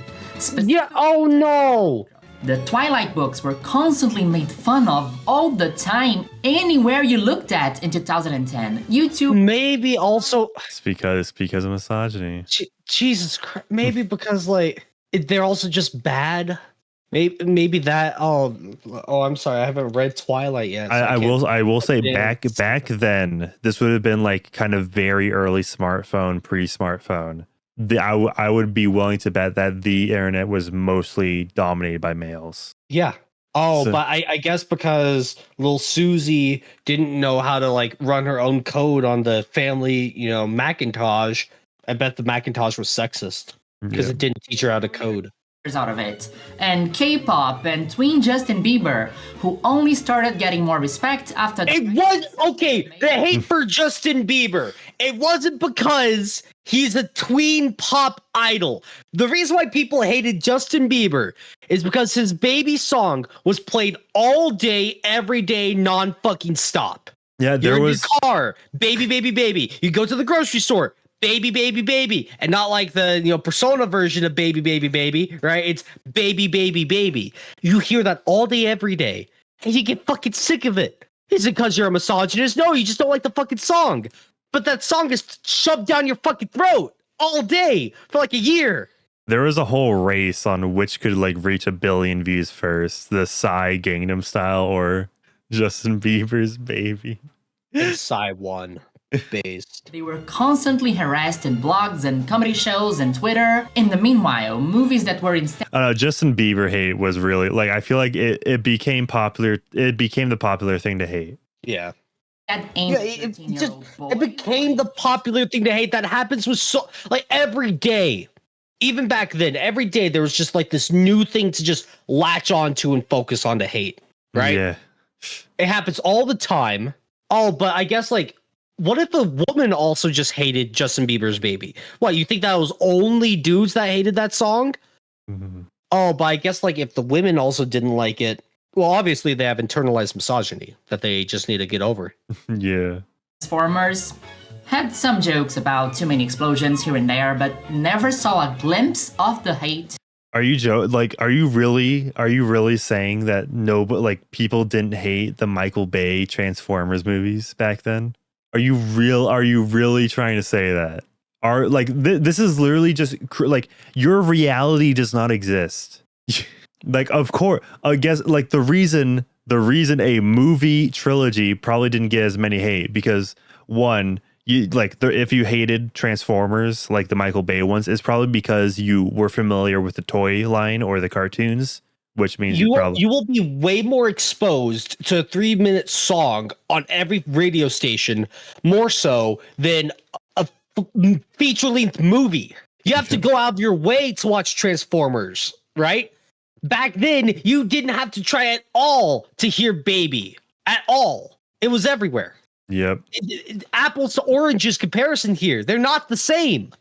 Speaker 3: Oh no!
Speaker 4: The Twilight books were constantly made fun of all the time, anywhere you looked at in 2010. YouTube.
Speaker 3: Maybe also.
Speaker 1: It's because of misogyny.
Speaker 3: Jesus Christ. Maybe because like they're also just bad. Maybe that. Oh, I'm sorry. I haven't read Twilight yet. So
Speaker 1: I will say back then, this would have been like kind of very early smartphone, pre-smartphone. I would be willing to bet that the internet was mostly dominated by males.
Speaker 3: Yeah. But I guess because little Susie didn't know how to like run her own code on the family, Macintosh. I bet the Macintosh was sexist because it didn't teach her how to code.
Speaker 4: out of it. And K-pop and tween Justin Bieber, who only started getting more respect after
Speaker 3: It was okay. The hate for Justin Bieber. It wasn't because he's a tween pop idol. The reason why people hated Justin Bieber is because his baby song was played all day, every day, non-fucking stop.
Speaker 1: Yeah, there
Speaker 3: You're
Speaker 1: was
Speaker 3: in your car, baby, baby, baby. You go to the grocery store, baby, baby, baby, and not like the Persona version of baby, baby, baby, right? It's baby, baby, baby. You hear that all day, every day, and you get fucking sick of it. Is it because you're a misogynist? No, you just don't like the fucking song. But that song is shoved down your fucking throat all day for like a year.
Speaker 1: There was a whole race on which could like reach 1 billion views first, the Psy Gangnam Style or Justin Bieber's Baby.
Speaker 3: And Psy won. Based.
Speaker 4: They were constantly harassed in blogs and comedy shows and Twitter. In the meanwhile, movies that were instead
Speaker 1: Justin Bieber hate was really like, I feel like it became popular. It became the popular thing to hate.
Speaker 3: Yeah.
Speaker 4: it
Speaker 3: It became the popular thing to hate. That happens with like every day. Even back then, every day there was just like this new thing to just latch onto and focus on to hate. Right?
Speaker 1: Yeah.
Speaker 3: It happens all the time. Oh, but I guess like, what if a woman also just hated Justin Bieber's Baby? What, you think that was only dudes that hated that song?
Speaker 1: Mm-hmm.
Speaker 3: Oh, but I guess like if the women also didn't like it, well, obviously they have internalized misogyny that they just need to get over.
Speaker 1: Yeah.
Speaker 4: Transformers had some jokes about too many explosions here and there, but never saw a glimpse of the hate.
Speaker 1: Are you are you really saying that people didn't hate the Michael Bay Transformers movies back then? Are you really trying to say that? This is literally just like your reality does not exist. Like, of course, I guess like the reason a movie trilogy probably didn't get as many hate because one, if you hated Transformers, like the Michael Bay ones, it's probably because you were familiar with the toy line or the cartoons, which means you
Speaker 3: will be way more exposed to a 3-minute song on every radio station, more so than a feature-length movie. You have to go out of your way to watch Transformers, right? Back then, you didn't have to try at all to hear Baby. At all. It was everywhere.
Speaker 1: Yep.
Speaker 3: Apples to oranges comparison here. They're not the same.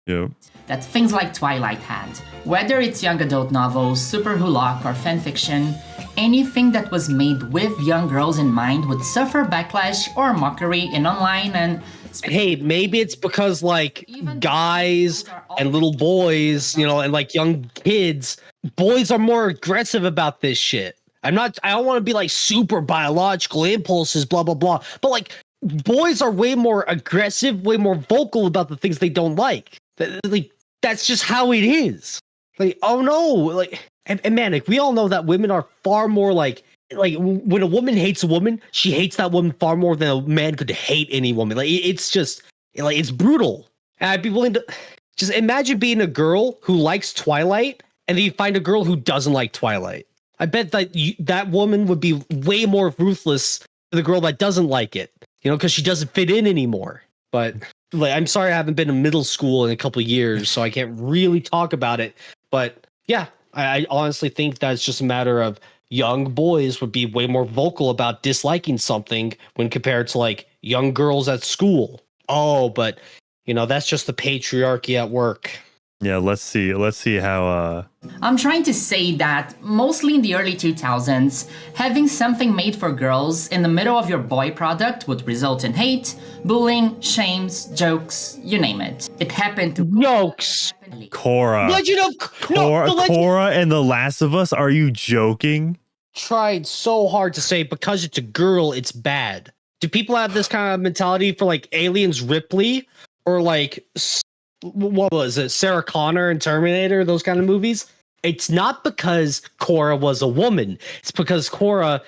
Speaker 1: Yep.
Speaker 4: That things like Twilight had. Whether it's young adult novels, super hulock, or fanfiction, anything that was made with young girls in mind would suffer backlash or mockery in online and...
Speaker 3: Hey, maybe it's because like guys and little boys, and like young kids, boys are more aggressive about this shit. I don't want to be like super biological impulses, blah, blah, blah. But like boys are way more aggressive, way more vocal about the things they don't like. Like, that's just how it is. Like, oh no, like, and Manic, we all know that women are far more like when a woman hates a woman, she hates that woman far more than a man could hate any woman. Like, it's just, like, it's brutal. And I'd be willing to just imagine being a girl who likes Twilight and then you find a girl who doesn't like Twilight. I bet that that woman would be way more ruthless to the girl that doesn't like it, because she doesn't fit in anymore. But like, I'm sorry I haven't been in middle school in a couple of years, so I can't really talk about it. But yeah, I honestly think that it's just a matter of young boys would be way more vocal about disliking something when compared to like young girls at school. Oh, but that's just the patriarchy at work.
Speaker 1: Yeah, let's see how
Speaker 4: I'm trying to say that mostly in the early 2000s, having something made for girls in the middle of your boy product would result in hate, bullying, shames, jokes, you name it. It happened to
Speaker 3: jokes.
Speaker 1: Korra.
Speaker 3: Legend of
Speaker 1: Korra and The Last of Us. Are you joking?
Speaker 3: Tried so hard to say because it's a girl, it's bad. Do people have this kind of mentality for like Aliens Ripley or like what was it, Sarah Connor and Terminator, those kind of movies? It's not because Korra was a woman. It's because Korra,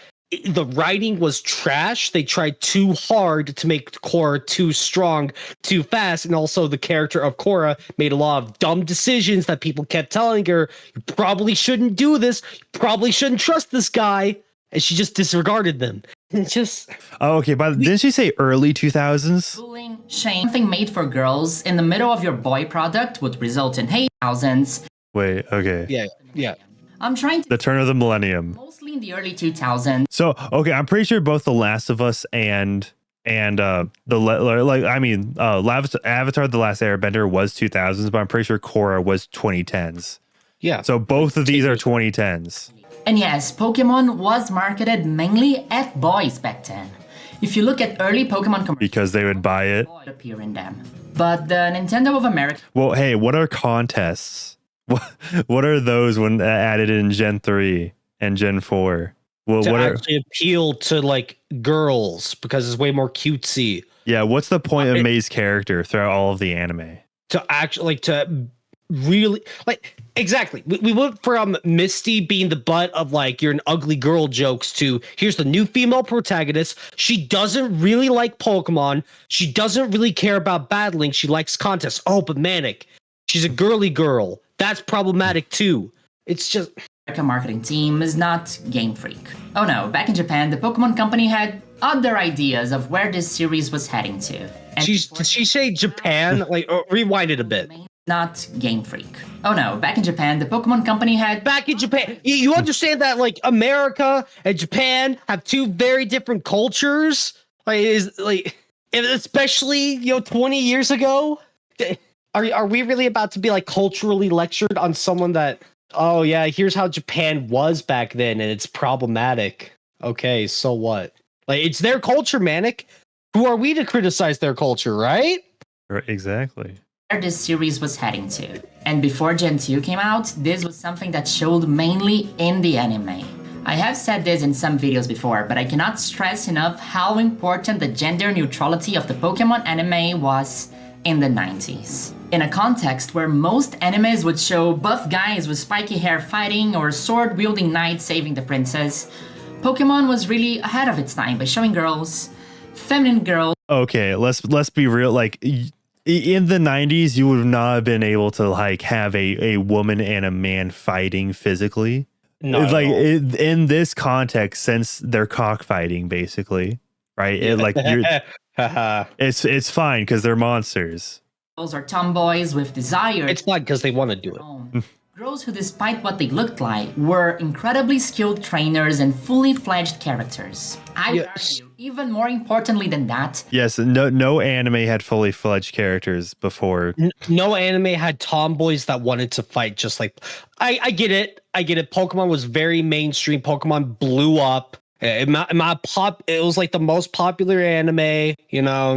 Speaker 3: the writing was trash. They tried too hard to make Korra too strong, too fast. And also the character of Korra made a lot of dumb decisions that people kept telling her, you probably shouldn't do this. You probably shouldn't trust this guy. And she just disregarded them. It's just...
Speaker 1: Oh, okay. But didn't she say early 2000s?
Speaker 4: Bullying, shame, something made for girls in the middle of your boy product would result in hate. Thousands.
Speaker 1: Wait, okay.
Speaker 3: Yeah.
Speaker 4: I'm trying to
Speaker 1: The turn of the millennium.
Speaker 4: mostly in the early 2000s.
Speaker 1: So, okay, I'm pretty sure both The Last of Us and Avatar: The Last Airbender was 2000s, but I'm pretty sure Korra was 2010s.
Speaker 3: Yeah.
Speaker 1: So both of these are 2010s.
Speaker 4: And yes, Pokemon was marketed mainly at boys back then. If you look at early Pokemon commercials,
Speaker 1: Because they would buy it.
Speaker 4: boys appear in them. But the Nintendo of America
Speaker 1: Well, hey, what are contests? What are those when added in Gen 3 and Gen 4? Well,
Speaker 3: to
Speaker 1: what are
Speaker 3: actually appeal to like girls because it's way more cutesy.
Speaker 1: yeah? What's the point of May's character throughout all of the anime?
Speaker 3: To actually like to really like exactly. We went from Misty being the butt of like you're an ugly girl jokes to here's the new female protagonist. She doesn't really like Pokemon. She doesn't really care about battling. She likes contests. Oh, but Manic, she's a girly girl. That's problematic too. It's just
Speaker 4: marketing team is not Game Freak. Oh no, back in Japan, the Pokemon Company had other ideas of where this series was heading to. And
Speaker 3: did she say Japan? Like rewind it a bit.
Speaker 4: not Game Freak. Oh no, back in Japan, the Pokemon Company had
Speaker 3: Back in Japan, you understand that like America and Japan have two very different cultures. Like and especially 20 years ago. Are we really about to be like culturally lectured on someone that? Oh yeah, here's how Japan was back then, and it's problematic. Okay, so what? Like it's their culture, Manic. Who are we to criticize their culture, right?
Speaker 1: Exactly.
Speaker 4: where this series was heading to. And before Gen 2 came out, this was something that showed mainly in the anime. I have said this in some videos before, but I cannot stress enough how important the gender neutrality of the Pokemon anime was in the 90s. In a context where most animes would show buff guys with spiky hair fighting or sword-wielding knights saving the princess, Pokemon was really ahead of its time by showing girls, feminine girls.
Speaker 1: Okay, let's be real. Like in the 90s, you would not have been able to like have a woman and a man fighting physically.
Speaker 3: No,
Speaker 1: It's like in this context, since they're cockfighting, basically, right? It, like you're, it's fine because they're monsters.
Speaker 4: Girls are tomboys with desire.
Speaker 3: It's not because they want to do it.
Speaker 4: Girls who, despite what they looked like, were incredibly skilled trainers and fully fledged characters. I would argue, even more importantly than that,
Speaker 1: Yes, no anime had fully fledged characters before.
Speaker 3: No anime had tomboys that wanted to fight. Just like I get it. Pokemon was very mainstream. Pokemon blew up. It was like the most popular anime.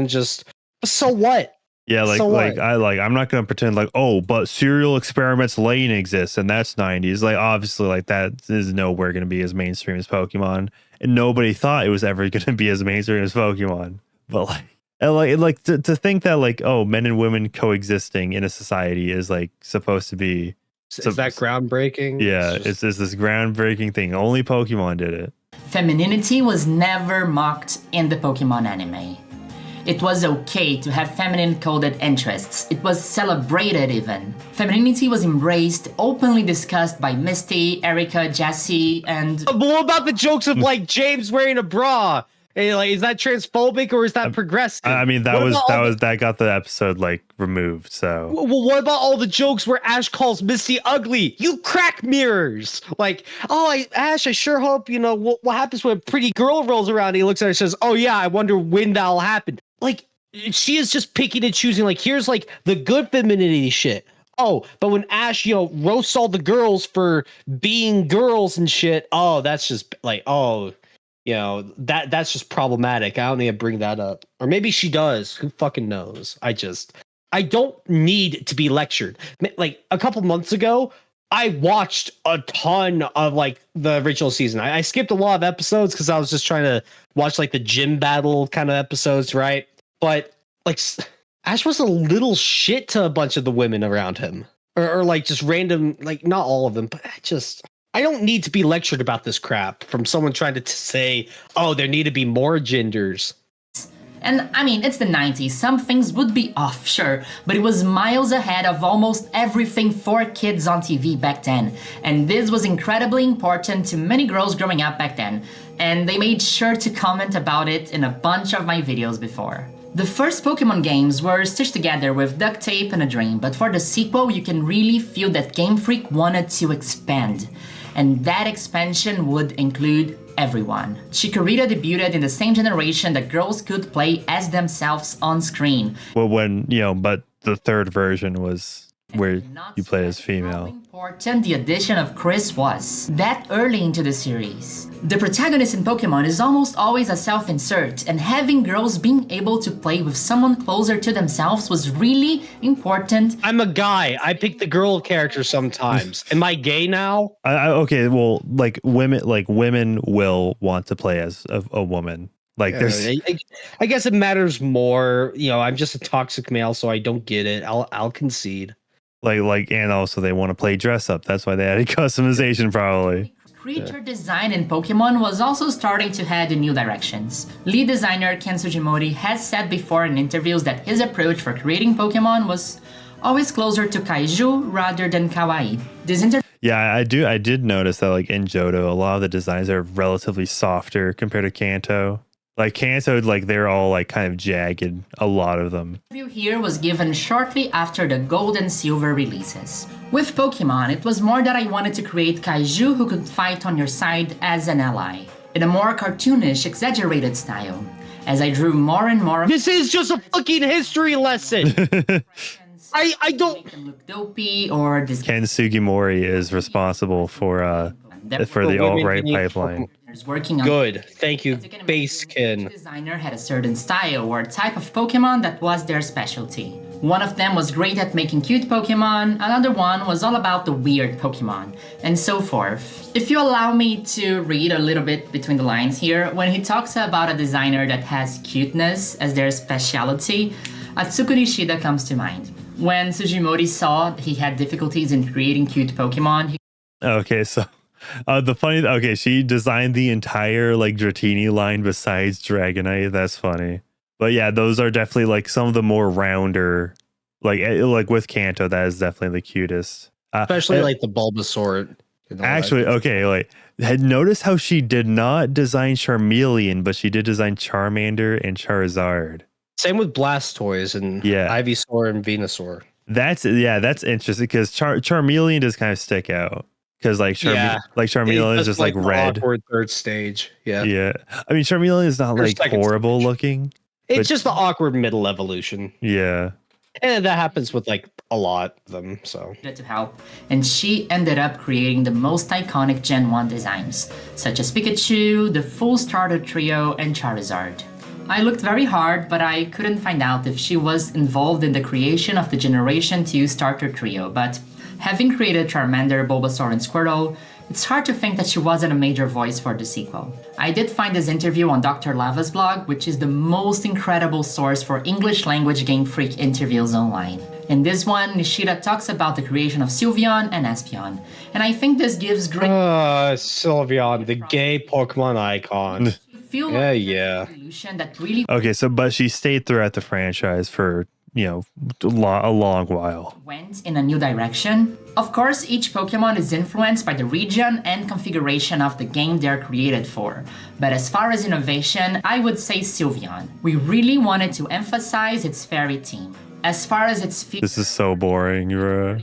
Speaker 3: Just so what?
Speaker 1: Yeah,
Speaker 3: So
Speaker 1: I'm not gonna pretend like, oh, but Serial Experiments Lane exists and that's 90s. Like obviously like that is nowhere gonna be as mainstream as Pokemon. And nobody thought it was ever gonna be as mainstream as Pokemon. But to think that like, oh, men and women coexisting in a society is like supposed to be
Speaker 3: Is that groundbreaking?
Speaker 1: Yeah, it's this groundbreaking thing. Only Pokemon did it.
Speaker 4: femininity was never mocked in the Pokemon anime. It was okay to have feminine coded interests. It was celebrated even. Femininity was embraced, openly discussed by Misty, Erika, Jessie, and...
Speaker 3: But what about the jokes of like James wearing a bra? Like, is that transphobic or is that progressive?
Speaker 1: I mean, that got the episode like removed. So
Speaker 3: Well, what about all the jokes where Ash calls Misty ugly? You crack mirrors. Like, Ash, I sure hope, what happens when a pretty girl rolls around. He looks at her and says, oh yeah, I wonder when that'll happen. Like, she is just picking and choosing. Like, here's like the good femininity shit. Oh, but when Ash, roasts all the girls for being girls and shit. Oh, that's just like, that's just problematic. I don't need to bring that up. Or maybe she does. Who fucking knows? I don't need to be lectured. Like a couple months ago, I watched a ton of like the original season. I skipped a lot of episodes because I was just trying to watch like the gym battle kind of episodes, right? But like Ash was a little shit to a bunch of the women around him. Or like just random, like not all of them, but I don't need to be lectured about this crap from someone trying to say, oh, there need to be more genders.
Speaker 4: And I mean, it's the 90s, some things would be off, sure, but it was miles ahead of almost everything for kids on TV back then. And this was incredibly important to many girls growing up back then, and they made sure to comment about it in a bunch of my videos before. The first Pokemon games were stitched together with duct tape and a dream, but for the sequel, you can really feel that Game Freak wanted to expand. And that expansion would include everyone. Chikorita debuted in the same generation that girls could play as themselves on screen.
Speaker 1: Well, but the third version was where you play as female.
Speaker 4: How important the addition of Chris was that early into the series. The protagonist in Pokemon is almost always a self-insert, and having girls being able to play with someone closer to themselves was really important.
Speaker 3: I'm a guy. I pick the girl character sometimes. Am I gay now?
Speaker 1: Okay, well, women will want to play as a woman. Like there's,
Speaker 3: I guess it matters more. I'm just a toxic male, so I don't get it. I'll concede.
Speaker 1: And also they want to play dress up. That's why they added customization, probably.
Speaker 4: Creature design in Pokemon was also starting to head in new directions. Lead designer Ken Sugimori has said before in interviews that his approach for creating Pokemon was always closer to kaiju rather than kawaii.
Speaker 1: Yeah, I did notice that in Johto, a lot of the designs are relatively softer compared to Kanto. Like Kanto, they're all kind of jagged, a lot of them.
Speaker 4: The interview here was given shortly after the Gold and Silver releases. With Pokemon, it was more that I wanted to create kaiju who could fight on your side as an ally, in a more cartoonish, exaggerated style. As I drew more and more...
Speaker 3: This is just a fucking history lesson! I don't...
Speaker 4: Make them look dopey or...
Speaker 1: Ken Sugimori is responsible for the alt-right pipeline.
Speaker 4: Working on
Speaker 3: good. Thank you, Base Ken.
Speaker 4: Each designer had a certain style or type of Pokemon that was their specialty. One of them was great at making cute Pokemon, another one was all about the weird Pokemon, and so forth. If you allow me to read a little bit between the lines here, when he talks about a designer that has cuteness as their specialty, Atsuko Nishida comes to mind. When Sugimori saw he had difficulties in creating cute Pokemon, he...
Speaker 1: Okay, so... she designed the entire Dratini line besides Dragonite. That's funny. But yeah, those are definitely some of the more rounder, with Kanto, that is definitely the cutest.
Speaker 3: Especially the Bulbasaur.
Speaker 1: Actually, okay, had noticed how she did not design Charmeleon, but she did design Charmander and Charizard.
Speaker 3: Same with Blastoise and Ivysaur and Venusaur.
Speaker 1: That's interesting because Charmeleon does kind of stick out. Because Charmeleon is just red.
Speaker 3: Awkward third stage. Yeah.
Speaker 1: Yeah. I mean, Charmeleon is not horrible looking.
Speaker 3: It's just the awkward middle evolution.
Speaker 1: Yeah.
Speaker 3: And that happens with a lot of them. So
Speaker 4: to help, and she ended up creating the most iconic Gen 1 designs, such as Pikachu, the full starter trio, and Charizard. I looked very hard, but I couldn't find out if she was involved in the creation of the Generation 2 starter trio, but having created Charmander, Bulbasaur, and Squirtle, it's hard to think that she wasn't a major voice for the sequel. I did find this interview on Dr. Lava's blog, which is the most incredible source for English language Game Freak interviews online. In this one, Nishida talks about the creation of Sylveon and Espeon, and I think this gives great...
Speaker 3: Sylveon, the gay Pokemon icon.
Speaker 4: That really...
Speaker 1: Okay, but she stayed throughout the franchise for... a long while.
Speaker 4: Went in a new direction. Of course, each Pokemon is influenced by the region and configuration of the game they're created for. But as far as innovation, I would say Sylveon. We really wanted to emphasize its fairy theme. As far as its...
Speaker 1: This is so boring, bro.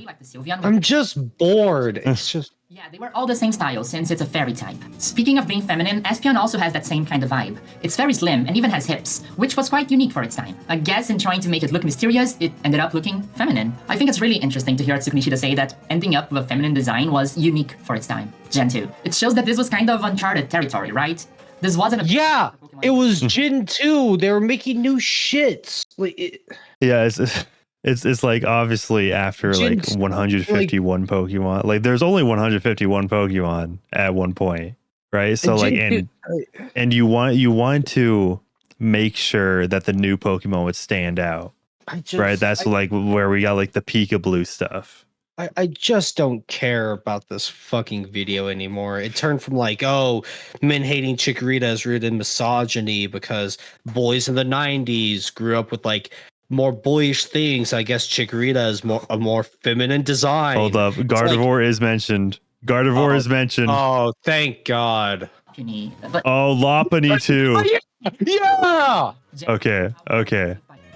Speaker 3: I'm just bored. It's just...
Speaker 4: Yeah, they were all the same style since it's a fairy type. Speaking of being feminine, Espeon also has that same kind of vibe. It's very slim and even has hips, which was quite unique for its time. I guess in trying to make it look mysterious, it ended up looking feminine. I think it's really interesting to hear Atsuko Nishida say that ending up with a feminine design was unique for its time. Gen 2. It shows that this was kind of uncharted territory, right? This wasn't a...
Speaker 3: Yeah, it was Gen 2. They were making new shits.
Speaker 1: Yeah, it's obviously after 151 Pokemon. There's only 151 Pokemon at one point, right? So and you want to make sure that the new Pokemon would stand out. Right? That's where we got the Pika-Blue stuff.
Speaker 3: I just don't care about this fucking video anymore. It turned from men hating Chikorita is rooted in misogyny because boys in the 90s grew up with more boyish things. I guess Chikorita is a more feminine design.
Speaker 1: Hold up. Gardevoir is mentioned. Gardevoir is mentioned.
Speaker 3: Oh, thank God.
Speaker 4: Lopunny, but
Speaker 1: Oh, Lopunny too.
Speaker 3: Yeah.
Speaker 1: Okay.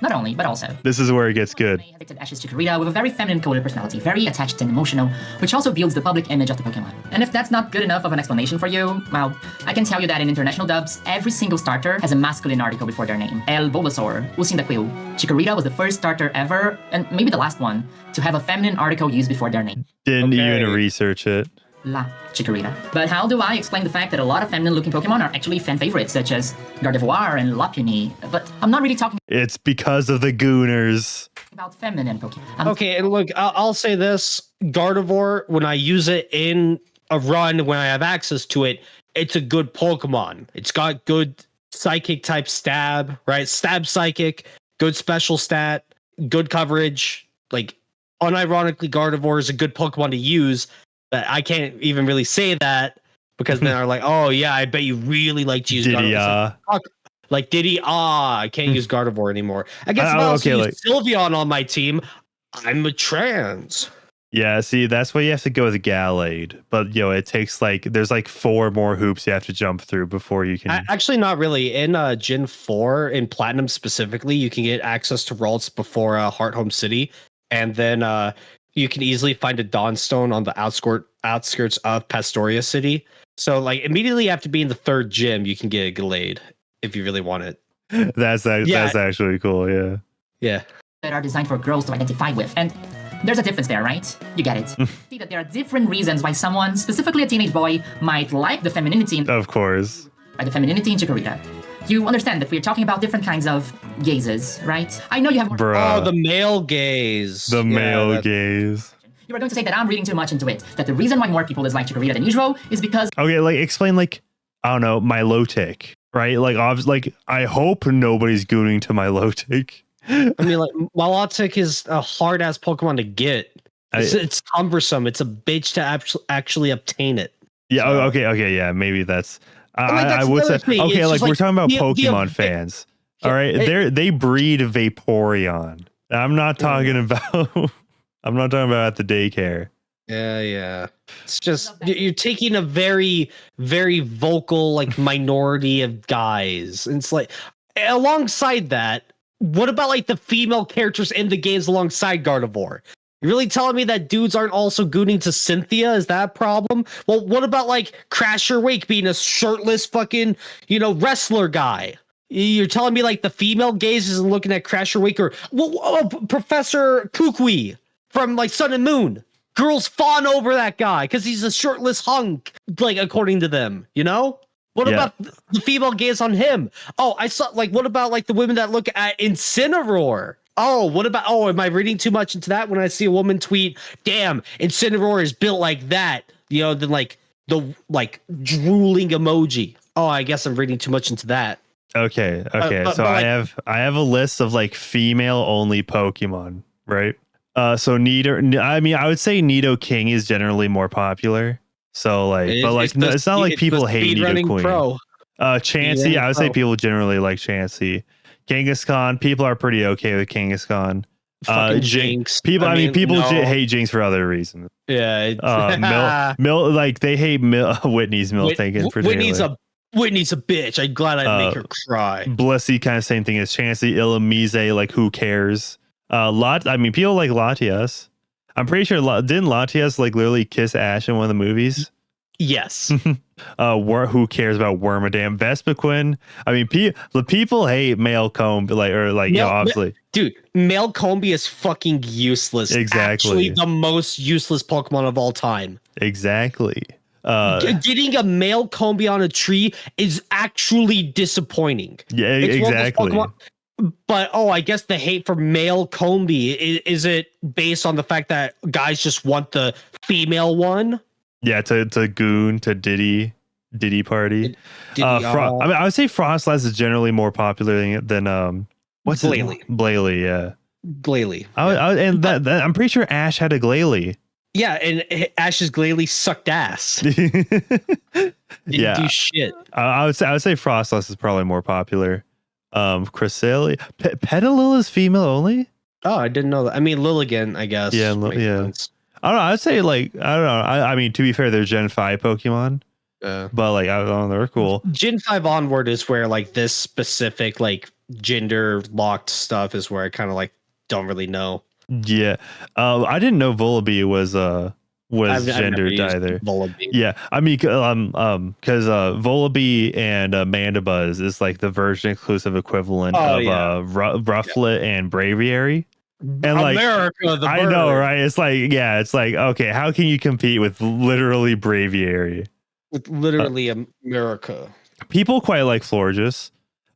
Speaker 4: not only, but also.
Speaker 1: This is where it gets good.
Speaker 4: Addicted Ash's Chikorita with a very feminine coded personality, very attached and emotional, which also builds the public image of the Pokemon. And if that's not good enough of an explanation for you, well, I can tell you that in international dubs, every single starter has a masculine article before their name. El Bulbasaur, Cyndaquil. Chikorita was the first starter ever, and maybe the last one, to have a feminine article used before their name.
Speaker 1: Didn't even research it.
Speaker 4: La Chikorita. But how do I explain the fact that a lot of feminine-looking Pokemon are actually fan favorites, such as Gardevoir and Lopunny? But I'm not really talking
Speaker 1: It's because of the Gooners.
Speaker 4: about feminine Pokemon.
Speaker 3: Okay, and look, I'll say this: Gardevoir, when I use it in a run, when I have access to it, it's a good Pokemon. It's got good psychic type stab, right? Stab psychic, good special stat, good coverage. Like, unironically, Gardevoir is a good Pokemon to use. But I can't even really say that because then they're like, oh yeah, I bet you really like to use Gardevoir. Like Diddy, I can't use Gardevoir anymore. I guess if I also use Sylveon on my team, I'm a trans.
Speaker 1: Yeah, see, that's why you have to go with Gallade. But, it takes there's 4 more hoops you have to jump through before you can.
Speaker 3: Actually, not really. In Gen 4, in Platinum specifically, you can get access to Ralts before Heart Home City. And then you can easily find a Dawnstone on the outskirts of Pastoria City. So, immediately after being the 3rd gym, you can get a Gallade if you really want it.
Speaker 1: That's actually cool, yeah.
Speaker 3: Yeah.
Speaker 4: That are designed for girls to identify with. And there's a difference there, right? You get it. See that there are different reasons why someone, specifically a teenage boy, might like the femininity in Chikorita. You understand that we're talking about different kinds of gazes, right? I know you have...
Speaker 3: Oh, the male gaze.
Speaker 1: The male gaze.
Speaker 4: You were going to say that I'm reading too much into it. That the reason why more people dislike Chikorita than usual is because...
Speaker 1: Okay, explain, I don't know, Milotic, right? I hope nobody's gooning to Milotic.
Speaker 3: I mean, Milotic is a hard-ass Pokemon to get. It's cumbersome. It's a bitch to actually obtain it.
Speaker 1: Yeah, so. Okay, yeah, maybe that's... I would say, okay, we're talking about Pokemon fans. All right, they breed Vaporeon. I'm not talking about. I'm not talking about at the daycare.
Speaker 3: Yeah. It's just you're taking a very, very vocal minority of guys. And it's alongside that, what about the female characters in the games alongside Gardevoir? You really telling me that dudes aren't also gooning to Cynthia? Is that a problem? Well, what about Crasher Wake being a shirtless fucking, wrestler guy? You're telling me the female gaze isn't looking at Crasher Wake or Professor Kukui from Sun and Moon. Girls fawn over that guy because he's a shirtless hunk, according to them, What about the female gaze on him? Oh, I saw what about the women that look at Incineroar? Oh, what about... Oh, am I reading too much into that when I see a woman tweet, damn, Incineroar is built like that? Then the drooling emoji. Oh, I guess I'm reading too much into that.
Speaker 1: Okay. So I have a list of female only Pokemon, right? So I would say Nidoking is generally more popular. So it's not people hate Nidoqueen. Chansey, I would say people generally like Chansey. Kangaskhan, people are pretty okay with Kangaskhan.
Speaker 3: Jinx.
Speaker 1: People hate Jinx for other reasons.
Speaker 3: Yeah.
Speaker 1: They hate Whitney's Miltank in particular.
Speaker 3: Whitney's a bitch. I'm glad I make her cry.
Speaker 1: Blissey, kind of same thing as Chansey. Illumise, who cares? People like Latias. I'm pretty sure didn't Latias literally kiss Ash in one of the movies?
Speaker 3: Yes.
Speaker 1: Who cares about Wormadam? Vespiquen. The people hate male comb, obviously.
Speaker 3: Dude, male Combi is fucking useless.
Speaker 1: Exactly.
Speaker 3: Actually, the most useless Pokemon of all time.
Speaker 1: Exactly.
Speaker 3: Getting a male Combi on a tree is actually disappointing.
Speaker 1: Yeah, exactly.
Speaker 3: But I guess the hate for male Combi is it based on the fact that guys just want the female one?
Speaker 1: Yeah, to Goon, to Diddy Party. I would say Frostlass is generally more popular than what's
Speaker 3: Glalie.
Speaker 1: Glalie, yeah.
Speaker 3: Glalie.
Speaker 1: I'm pretty sure Ash had a Glalie.
Speaker 3: Yeah, and Ash's Glalie sucked ass. Didn't do shit.
Speaker 1: I would say Frostlass is probably more popular. Cresselia, Petalil is female only.
Speaker 3: Oh, I didn't know that. Lilligan, I guess.
Speaker 1: Yeah. Sense. I don't know. I'd say I don't know. To be fair, they're Gen 5 Pokemon. but like I don't know, they're cool.
Speaker 3: Gen 5 onward is where like this specific like gender locked stuff is where I kind of like don't really know.
Speaker 1: Yeah, I didn't know Vullaby was
Speaker 3: I've never
Speaker 1: gendered
Speaker 3: used
Speaker 1: either.
Speaker 3: Vullaby.
Speaker 1: Yeah, I mean, because Vullaby and Mandibuzz is like the version exclusive equivalent of Rufflet and Braviary. And like
Speaker 3: America, the
Speaker 1: I know,
Speaker 3: bird.
Speaker 1: right? It's like okay, how can you compete with literally Braviary?
Speaker 3: With literally America.
Speaker 1: People quite like Florges.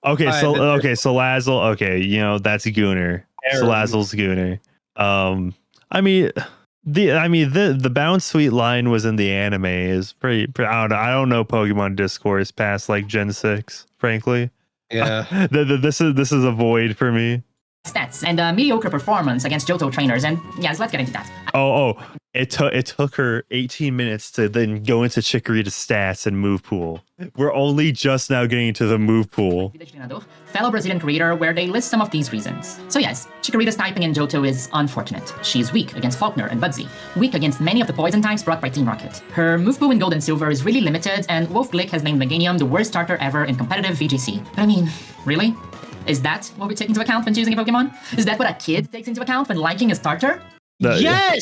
Speaker 1: Okay,
Speaker 3: I-
Speaker 1: so
Speaker 3: the-
Speaker 1: okay, Salazzle. Okay, you know that's Gooner. Salazzle's Gooner. I mean, the Bounce Sweet line was in the anime is pretty I don't know Pokemon discourse past like Gen 6, frankly.
Speaker 3: Yeah.
Speaker 1: This is a void for me.
Speaker 4: Stats and mediocre performance against Johto trainers, and yes, let's get into that.
Speaker 1: It took her 18 minutes to then go into Chikorita's stats and move pool. We're only just now getting into the move pool.
Speaker 4: Fellow Brazilian creator, where they list some of these reasons. So yes, Chikorita's typing in Johto is unfortunate. She's weak against Faulkner and Budsy, weak against many of the poison types brought by Team Rocket. Her move pool in Gold and Silver is really limited, and Wolf Glick has named Meganium the worst starter ever in competitive VGC. But I mean, really? Is that what we take into account when choosing a Pokemon? Is that what a kid takes into account when liking a starter?
Speaker 3: Yes.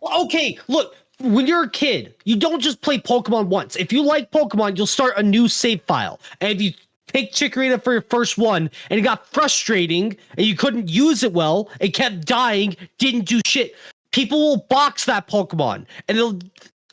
Speaker 3: Okay, look, when you're a kid, you don't just play Pokemon once. If you like Pokemon, you'll start a new save file. And if you pick Chikorita for your first one and it got frustrating and you couldn't use it well, it kept dying, didn't do shit, people will box that Pokemon. And they'll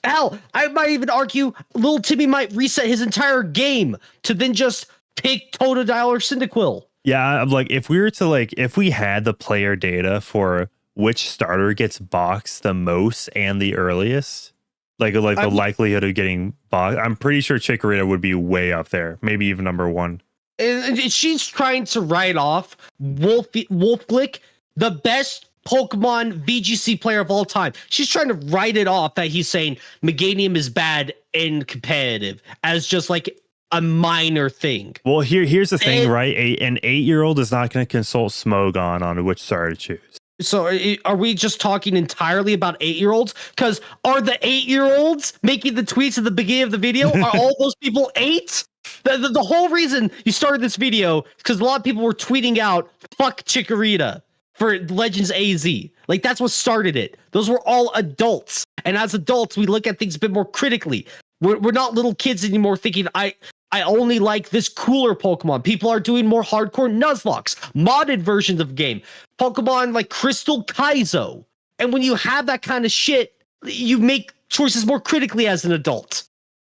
Speaker 3: hell, I might even argue little Timmy might reset his entire game to then just pick Totodile or Cyndaquil.
Speaker 1: Yeah, I'm like, if we had the player data for which starter gets boxed the most and the earliest, the likelihood of getting boxed, I'm pretty sure Chikorita would be way up there, maybe even number one.
Speaker 3: And she's trying to write off Wolf Glick, the best Pokemon VGC player of all time. She's trying to write it off that he's saying Meganium is bad in competitive as just like a minor thing.
Speaker 1: Well, here's the thing, right? An 8-year-old is not going to consult Smogon on which starter to choose.
Speaker 3: So are we just talking entirely about 8-year-olds? Because are the 8-year-olds making the tweets at the beginning of the video? Are all those people 8? The whole reason you started this video is because a lot of people were tweeting out, fuck Chikorita for Legends AZ. Like, that's what started it. Those were all adults. And as adults, we look at things a bit more critically. We're not little kids anymore thinking, I only like this cooler Pokemon. People are doing more hardcore Nuzlocks, modded versions of the game. Pokemon like Crystal Kaizo. And when you have that kind of shit, you make choices more critically as an adult.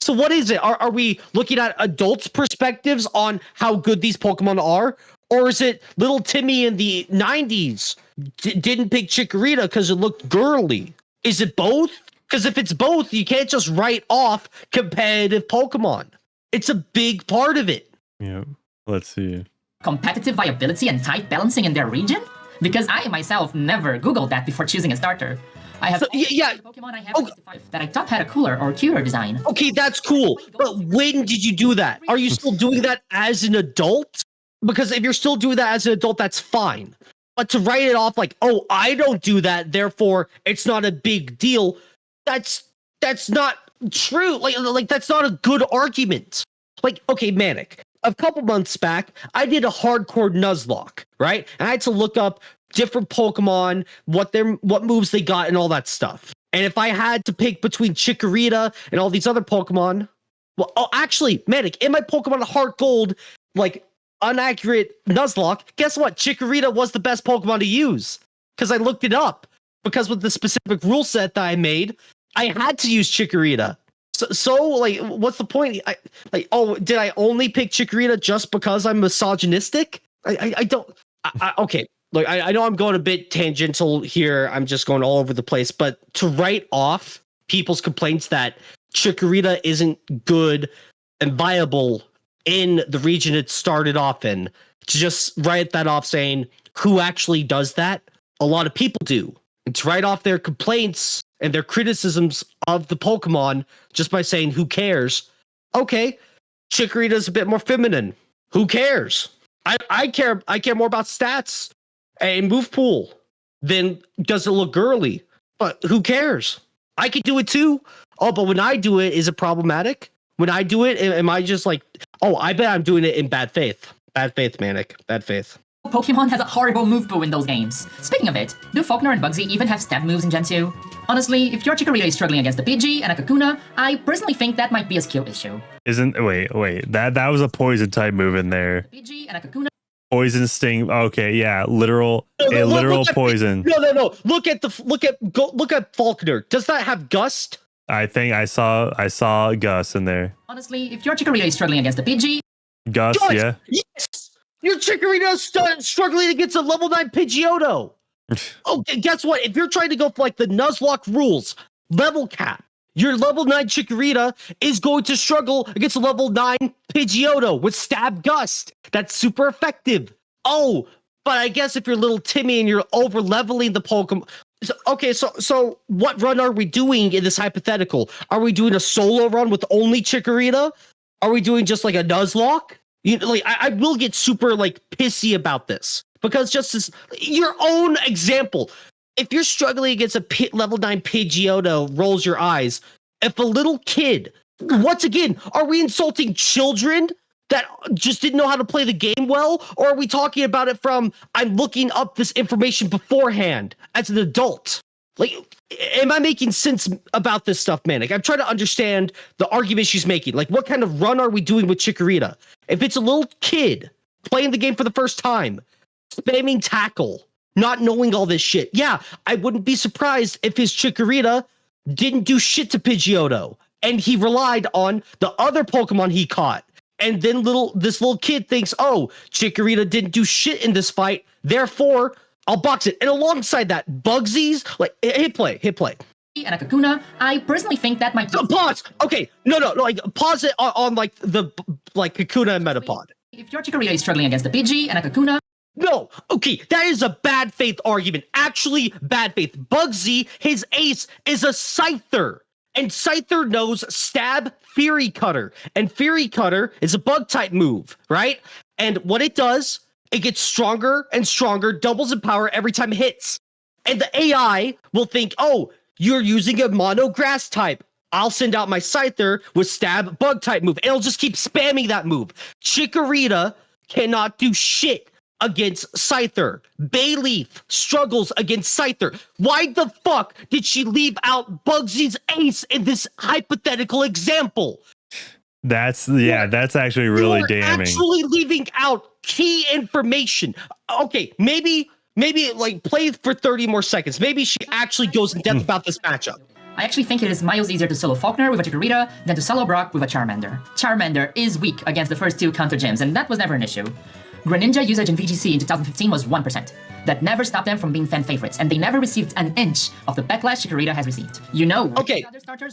Speaker 3: So what is it? Are we looking at adults' perspectives on how good these Pokemon are? Or is it little Timmy in the 90s didn't pick Chikorita because it looked girly? Is it both? Because if it's both, you can't just write off competitive Pokemon. It's a big part of it.
Speaker 1: Yeah, let's see.
Speaker 4: Competitive viability and type balancing in their region? Because I myself never Googled that before choosing a starter. I have Pokemon I have that I thought had a cooler or cuter design.
Speaker 3: Okay, that's cool. But when did you do that? Are you still doing that as an adult? Because if you're still doing that as an adult, that's fine. But to write it off like, oh, I don't do that, therefore it's not a big deal. That's not true. Like that's not a good argument. Like, okay, Manic. A couple months back, I did a hardcore Nuzlocke, right? And I had to look up different Pokemon, what moves they got, and all that stuff. And if I had to pick between Chikorita and all these other Pokemon, actually, Manic, in my Pokemon Heart Gold, like inaccurate Nuzlocke, guess what? Chikorita was the best Pokemon to use because I looked it up. Because with the specific rule set that I made, I had to use Chikorita. So like, what's the point? Did I only pick Chikorita just because I'm misogynistic? I don't. Okay, look, I know I'm going a bit tangential here. I'm just going all over the place. But to write off people's complaints that Chikorita isn't good and viable in the region it started off in, to just write that off saying who actually does that? A lot of people do. And to write off their complaints and their criticisms of the Pokemon just by saying, who cares? Okay, Chikorita's a bit more feminine. Who cares? I care more about stats and move pool than does it look girly. But who cares? I could do it too. Oh, but when I do it, is it problematic? When I do it, am I just like, oh, I bet I'm doing it in bad faith. Bad faith, Manic. Bad faith.
Speaker 4: Pokemon has a horrible move pool in those games. Speaking of it, do Faulkner and Bugsy even have stab moves in Gen 2? Honestly, if your Chikorita is struggling against a Pidgey and a Kakuna, I personally think that might be a skill issue.
Speaker 1: Wait. That was a poison type move in there.
Speaker 4: Pidgey and a Kakuna.
Speaker 1: Poison sting. Okay, yeah, literal poison.
Speaker 3: No. Look at Faulkner. Does that have gust?
Speaker 1: I think I saw Gus in there.
Speaker 4: Honestly, if your Chikorita is struggling against a Pidgey,
Speaker 1: Gus, yeah.
Speaker 3: Yes. Your Chikorita is struggling against a level 9 Pidgeotto. Oh, guess what? If you're trying to go for like the Nuzlocke rules level cap, your level 9 Chikorita is going to struggle against a level 9 Pidgeotto with Stab Gust. That's super effective. Oh, but I guess if you're little Timmy and you're over leveling the Pokemon. So what run are we doing in this hypothetical? Are we doing a solo run with only Chikorita? Are we doing just like a Nuzlocke? I will get super like pissy about this because just as your own example, if you're struggling against a level 9 Pidgeotto, rolls your eyes. If a little kid, once again, are we insulting children that just didn't know how to play the game well? Or are we talking about it from, I'm looking up this information beforehand as an adult? Like, am I making sense about this stuff, Manic? I'm trying to understand the argument she's making. Like, what kind of run are we doing with Chikorita? If it's a little kid playing the game for the first time, spamming tackle, not knowing all this shit, yeah, I wouldn't be surprised if his Chikorita didn't do shit to Pidgeotto, and he relied on the other Pokemon he caught. And then this little kid thinks, oh, Chikorita didn't do shit in this fight, therefore I'll box it. And alongside that, Bugsy's like hit play.
Speaker 4: And a Kakuna, I personally think that might be...
Speaker 3: Pause. Okay, no, like pause it on like the Kakuna and Metapod.
Speaker 4: If your Chikorita is struggling against a Pidgey and a Kakuna...
Speaker 3: No, okay, that is a bad faith argument. Actually, bad faith. Bugsy, his ace is a Scyther. And Scyther knows Stab, Fury Cutter. And Fury Cutter is a bug type move, right? And what it does, it gets stronger and stronger, doubles in power every time it hits. And the AI will think, oh, you're using a mono grass type. I'll send out my Scyther with Stab bug type move. And it'll just keep spamming that move. Chikorita cannot do shit against Scyther. Bayleaf struggles against Scyther. Why the fuck did she leave out Bugsy's ace in this hypothetical example?
Speaker 1: That's actually really damning.
Speaker 3: Actually leaving out key information. Okay, maybe like play for 30 more seconds. Maybe she actually goes in depth about this matchup.
Speaker 4: I actually think it is miles easier to solo Faulkner with a Chikorita than to solo Brock with a Charmander. Charmander is weak against the first two counter gyms, and that was never an issue. Greninja usage in VGC in 2015 was 1%. That never stopped them from being fan favorites, and they never received an inch of the backlash Chikorita has received.
Speaker 3: Okay,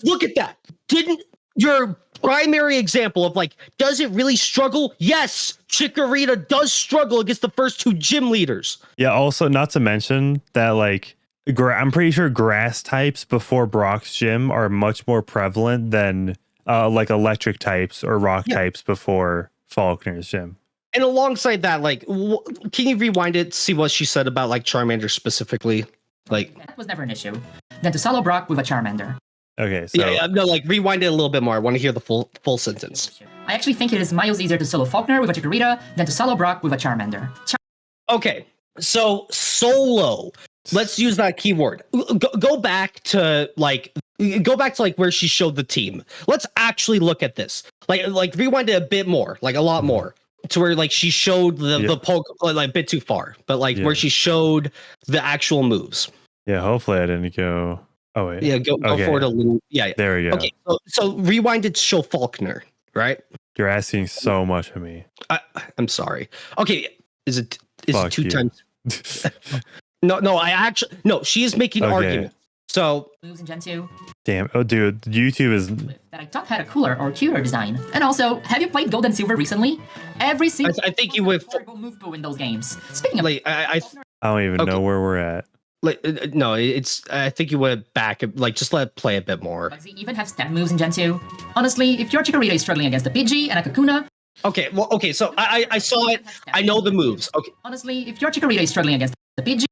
Speaker 3: look at that. Didn't your primary example of like, does it really struggle? Yes, Chikorita does struggle against the first two gym leaders.
Speaker 1: Yeah, also not to mention that like, I'm pretty sure grass types before Brock's gym are much more prevalent than like electric types or rock types before Faulkner's gym.
Speaker 3: And alongside that, like, can you rewind it, see what she said about like Charmander specifically? Like,
Speaker 4: that was never an issue. Then to solo Brock with a Charmander.
Speaker 1: Okay, so
Speaker 3: no, like rewind it a little bit more. I want to hear the full sentence.
Speaker 4: I actually think it is miles easier to solo Faulkner with a Chikorita than to solo Brock with a Charmander.
Speaker 3: Okay, so solo. Let's use that keyword. Go back to like where she showed the team. Let's actually look at this. Like rewind it a bit more, like a lot more. To where like she showed the poke like a bit too far, but like where she showed the actual moves.
Speaker 1: Yeah, hopefully I didn't go. Oh wait.
Speaker 3: Yeah, go forward a little. Yeah.
Speaker 1: There we go.
Speaker 3: Okay, so rewind it to show Faulkner, right?
Speaker 1: You're asking so much of me.
Speaker 3: I'm sorry. Okay, is it
Speaker 1: Fuck
Speaker 3: 2
Speaker 1: you.
Speaker 3: times? No. She is making arguments. So
Speaker 4: Moves in Gen 2.
Speaker 1: Damn. Oh, dude, YouTube is.
Speaker 4: That I thought had a cooler or cuter design. And also, have you played Gold and Silver recently? Every single
Speaker 3: I think you would.
Speaker 4: horrible move pool in those games. Speaking of,
Speaker 3: Like I
Speaker 1: I don't even know where we're at.
Speaker 3: like no, it's. I think you went back. Like just let it play a bit more.
Speaker 4: Bugsy even have step moves in Gen 2. Honestly, if your Chikorita is struggling against a Pidgey and a Kakuna,
Speaker 3: Okay. Well. Okay. So I saw it. I know the moves. Okay.
Speaker 4: honestly, if your Chikorita is struggling against the Pidgey,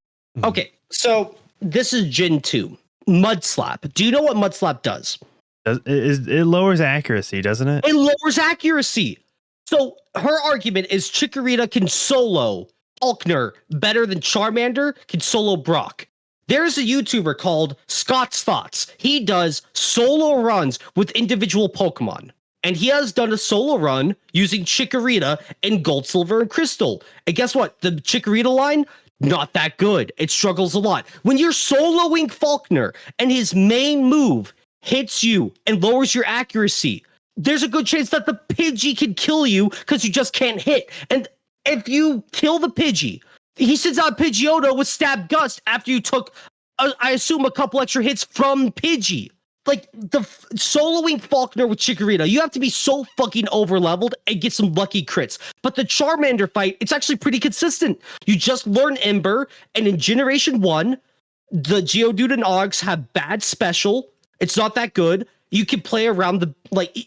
Speaker 3: Okay. So this is Gen 2. Mud Slap. Do you know what Mud Slap does?
Speaker 1: It lowers accuracy, doesn't it?
Speaker 3: It lowers accuracy. So her argument is Chikorita can solo Faulkner better than Charmander can solo Brock. There's a YouTuber called Scott's Thoughts. He does solo runs with individual Pokemon. And he has done a solo run using Chikorita in Gold, Silver, and Crystal. And guess what? The Chikorita line, not that good. It struggles a lot. When you're soloing Faulkner and his main move hits you and lowers your accuracy, there's a good chance that the Pidgey can kill you because you just can't hit. And if you kill the Pidgey, he sends out Pidgeotto with Stab Gust after you took, I assume, a couple extra hits from Pidgey. Like, the soloing Faulkner with Chikorita, you have to be so fucking over-leveled and get some lucky crits. But the Charmander fight, it's actually pretty consistent. You just learn Ember, and in Generation 1, the Geodude and Onix have bad special. It's not that good. You can play around the, like,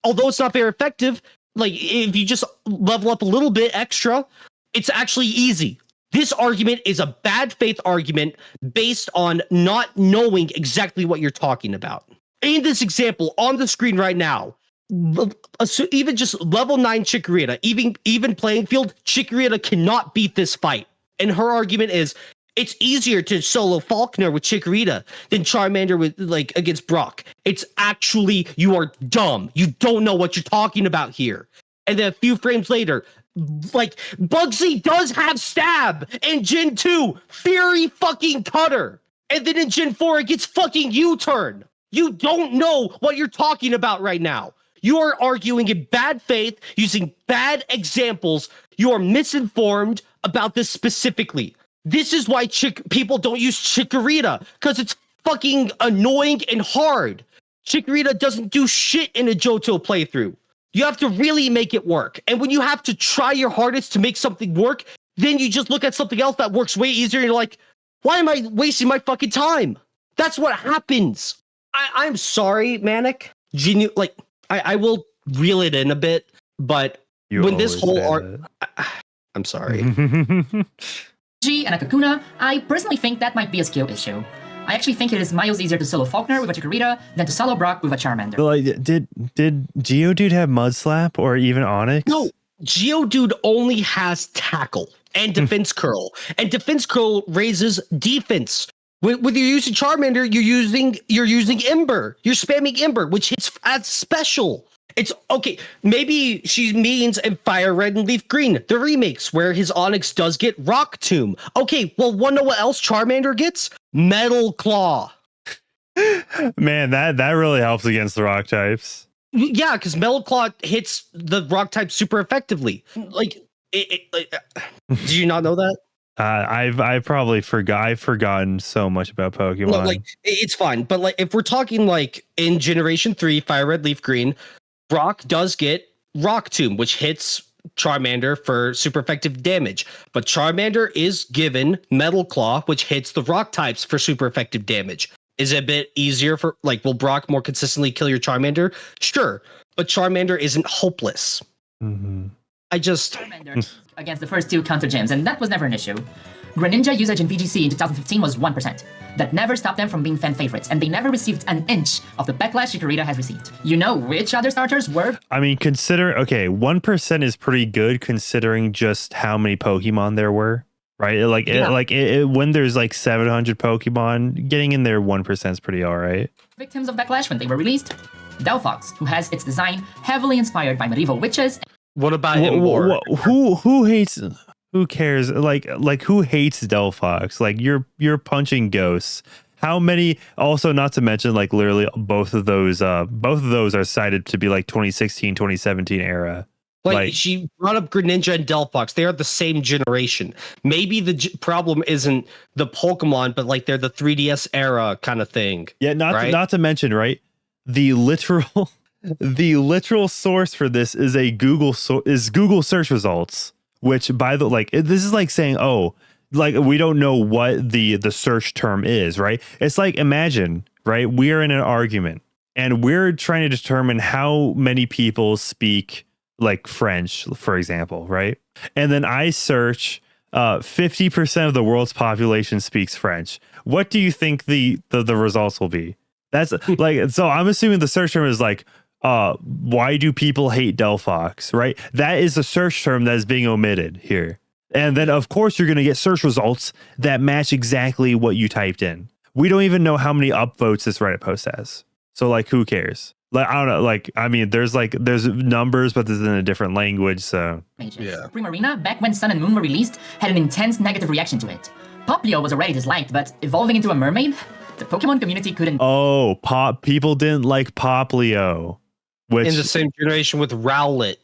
Speaker 3: although it's not very effective, like, if you just level up a little bit extra, it's actually easy. This argument is a bad faith argument based on not knowing exactly what you're talking about. In this example, on the screen right now, even just level 9 Chikorita, even playing field, Chikorita cannot beat this fight. And her argument is, it's easier to solo Faulkner with Chikorita than Charmander with, like, against Brock. It's actually, you are dumb. You don't know what you're talking about here. And then a few frames later, like, Bugsy does have Stab in Gen 2, Fury fucking Cutter. And then in Gen 4, it gets fucking U-turn. You don't know what you're talking about right now. You are arguing in bad faith, using bad examples. You are misinformed about this specifically. This is why people don't use Chikorita, because it's fucking annoying and hard. Chikorita doesn't do shit in a Johto playthrough. You have to really make it work. And when you have to try your hardest to make something work, then you just look at something else that works way easier and you're like, why am I wasting my fucking time? That's what happens. I'm sorry, Manic. I will reel it in a bit, but when this whole I'm sorry.
Speaker 4: G and a Kakuna, I personally think that might be a skill issue. I actually think it is miles easier to solo Faulkner with a Chikorita than to solo Brock with a Charmander.
Speaker 1: Like, did Geodude have Mud Slap or even Onix?
Speaker 3: No, Geodude only has Tackle and Defense Curl, and Defense Curl raises defense. When you're using Charmander, you're using Ember. You're spamming Ember, which hits as special. It's okay. Maybe she means in Fire Red and Leaf Green, the remakes where his Onix does get Rock Tomb. Okay, well, wanna know what else Charmander gets? Metal Claw.
Speaker 1: Man, that really helps against the rock types.
Speaker 3: Yeah, because Metal Claw hits the rock type super effectively. Like, do you not know that?
Speaker 1: I've probably I've forgotten so much about Pokemon.
Speaker 3: No, like, it's fine, but like, if we're talking like in Generation 3, Fire Red, Leaf Green, Brock does get Rock Tomb, which hits Charmander for super effective damage. But Charmander is given Metal Claw, which hits the rock types for super effective damage. Is it a bit easier for, like, will Brock more consistently kill your Charmander? Sure. But Charmander isn't hopeless.
Speaker 1: Mm-hmm.
Speaker 4: Charmander against the first two counter gyms, and that was never an issue. Greninja usage in VGC in 2015 was 1%. That never stopped them from being fan favorites, and they never received an inch of the backlash Chikorita has received. You know which other starters were?
Speaker 1: I mean, 1% is pretty good considering just how many Pokemon there were, right? When there's like 700 Pokemon, getting in there 1% is pretty all right.
Speaker 4: Victims of backlash when they were released? Delphox, who has its design heavily inspired by medieval witches.
Speaker 3: What about Ember?
Speaker 1: Who hates? Who cares? Like who hates Delphox? Like, you're punching ghosts. How many? Also, not to mention, like, literally both of those are cited to be like 2016, 2017 era.
Speaker 3: Like, she brought up Greninja and Delphox. They are the same generation. Maybe the problem isn't the Pokemon, but like they're the 3DS era kind of thing.
Speaker 1: Yeah, not to mention, right? The literal source for this is Google search results. Which, this is like saying, oh, like, we don't know what the search term is, right? It's like, imagine, right? We are in an argument and we're trying to determine how many people speak like French, for example, right? And then I search 50% of the world's population speaks French. What do you think the results will be? That's like, so I'm assuming the search term is like, why do people hate Delphox, right? That is a search term that is being omitted here. And then, of course, you're going to get search results that match exactly what you typed in. We don't even know how many upvotes this Reddit post has. So, like, who cares? Like, I don't know. Like, I mean, there's numbers, but this is in a different language. So,
Speaker 4: Yeah. Primarina, back when Sun and Moon were released, had an intense negative reaction to it. Poplio was already disliked, but evolving into a mermaid, the Pokemon community couldn't.
Speaker 1: oh, people didn't like Poplio, which
Speaker 3: In the same generation with Rowlet.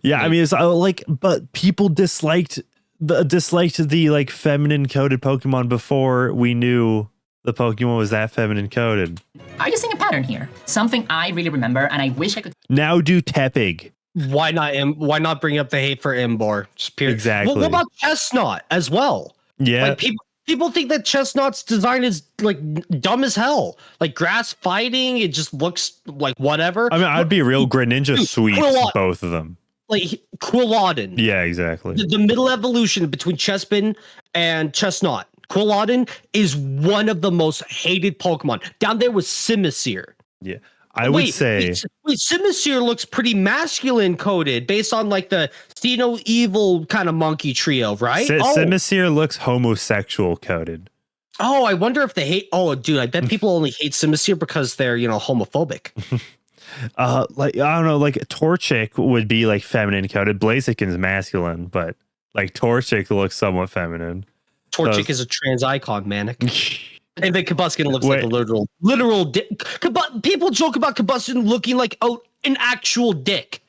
Speaker 1: yeah, I mean, it's like, but people disliked the like feminine coded Pokemon before we knew the Pokemon was that feminine coded.
Speaker 4: Are you seeing a pattern here? Something I really remember, and I wish I could.
Speaker 1: Now do Tepig.
Speaker 3: Why not bring up the hate for Emboar? Just period.
Speaker 1: Exactly.
Speaker 3: What about Chestnut as well?
Speaker 1: Yeah.
Speaker 3: Like people think that Chestnut's design is like dumb as hell. Like grass fighting, it just looks like whatever.
Speaker 1: I mean, I'd be real Greninja
Speaker 3: Dude,
Speaker 1: sweeps
Speaker 3: Quillon.
Speaker 1: both of them.
Speaker 3: Like Quillodin.
Speaker 1: Yeah, exactly.
Speaker 3: The middle evolution between Chespin and Chestnut. Quillodin is one of the most hated Pokemon. Down there was Simisear.
Speaker 1: Yeah. I would say
Speaker 3: wait, Simisear looks pretty masculine coded based on like the Xeno Evil kind of monkey trio, right?
Speaker 1: Simisear looks homosexual coded.
Speaker 3: Oh, I wonder if they hate. Oh, dude, I bet people only hate Simisear because they're, homophobic.
Speaker 1: Like, I don't know, like Torchic would be like feminine coded. Blaziken's masculine, but like Torchic looks somewhat feminine.
Speaker 3: Torchic is a trans icon, Manic. And then Combustion looks like a literal dick. People joke about Combustion looking like an actual dick.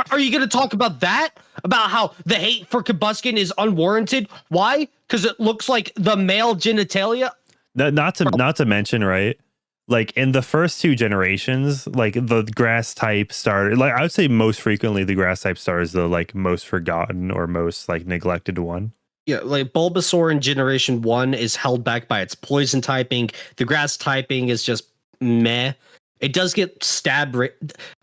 Speaker 3: Are you going to talk about that? About how the hate for Combustion is unwarranted? Why? Because it looks like the male genitalia?
Speaker 1: Not to mention, right? Like in the first two generations, like the grass type starter, like I would say most frequently the grass type star is the like most forgotten or most like neglected one.
Speaker 3: Yeah, like Bulbasaur in Generation 1 is held back by its poison typing. The grass typing is just meh. It does get stab.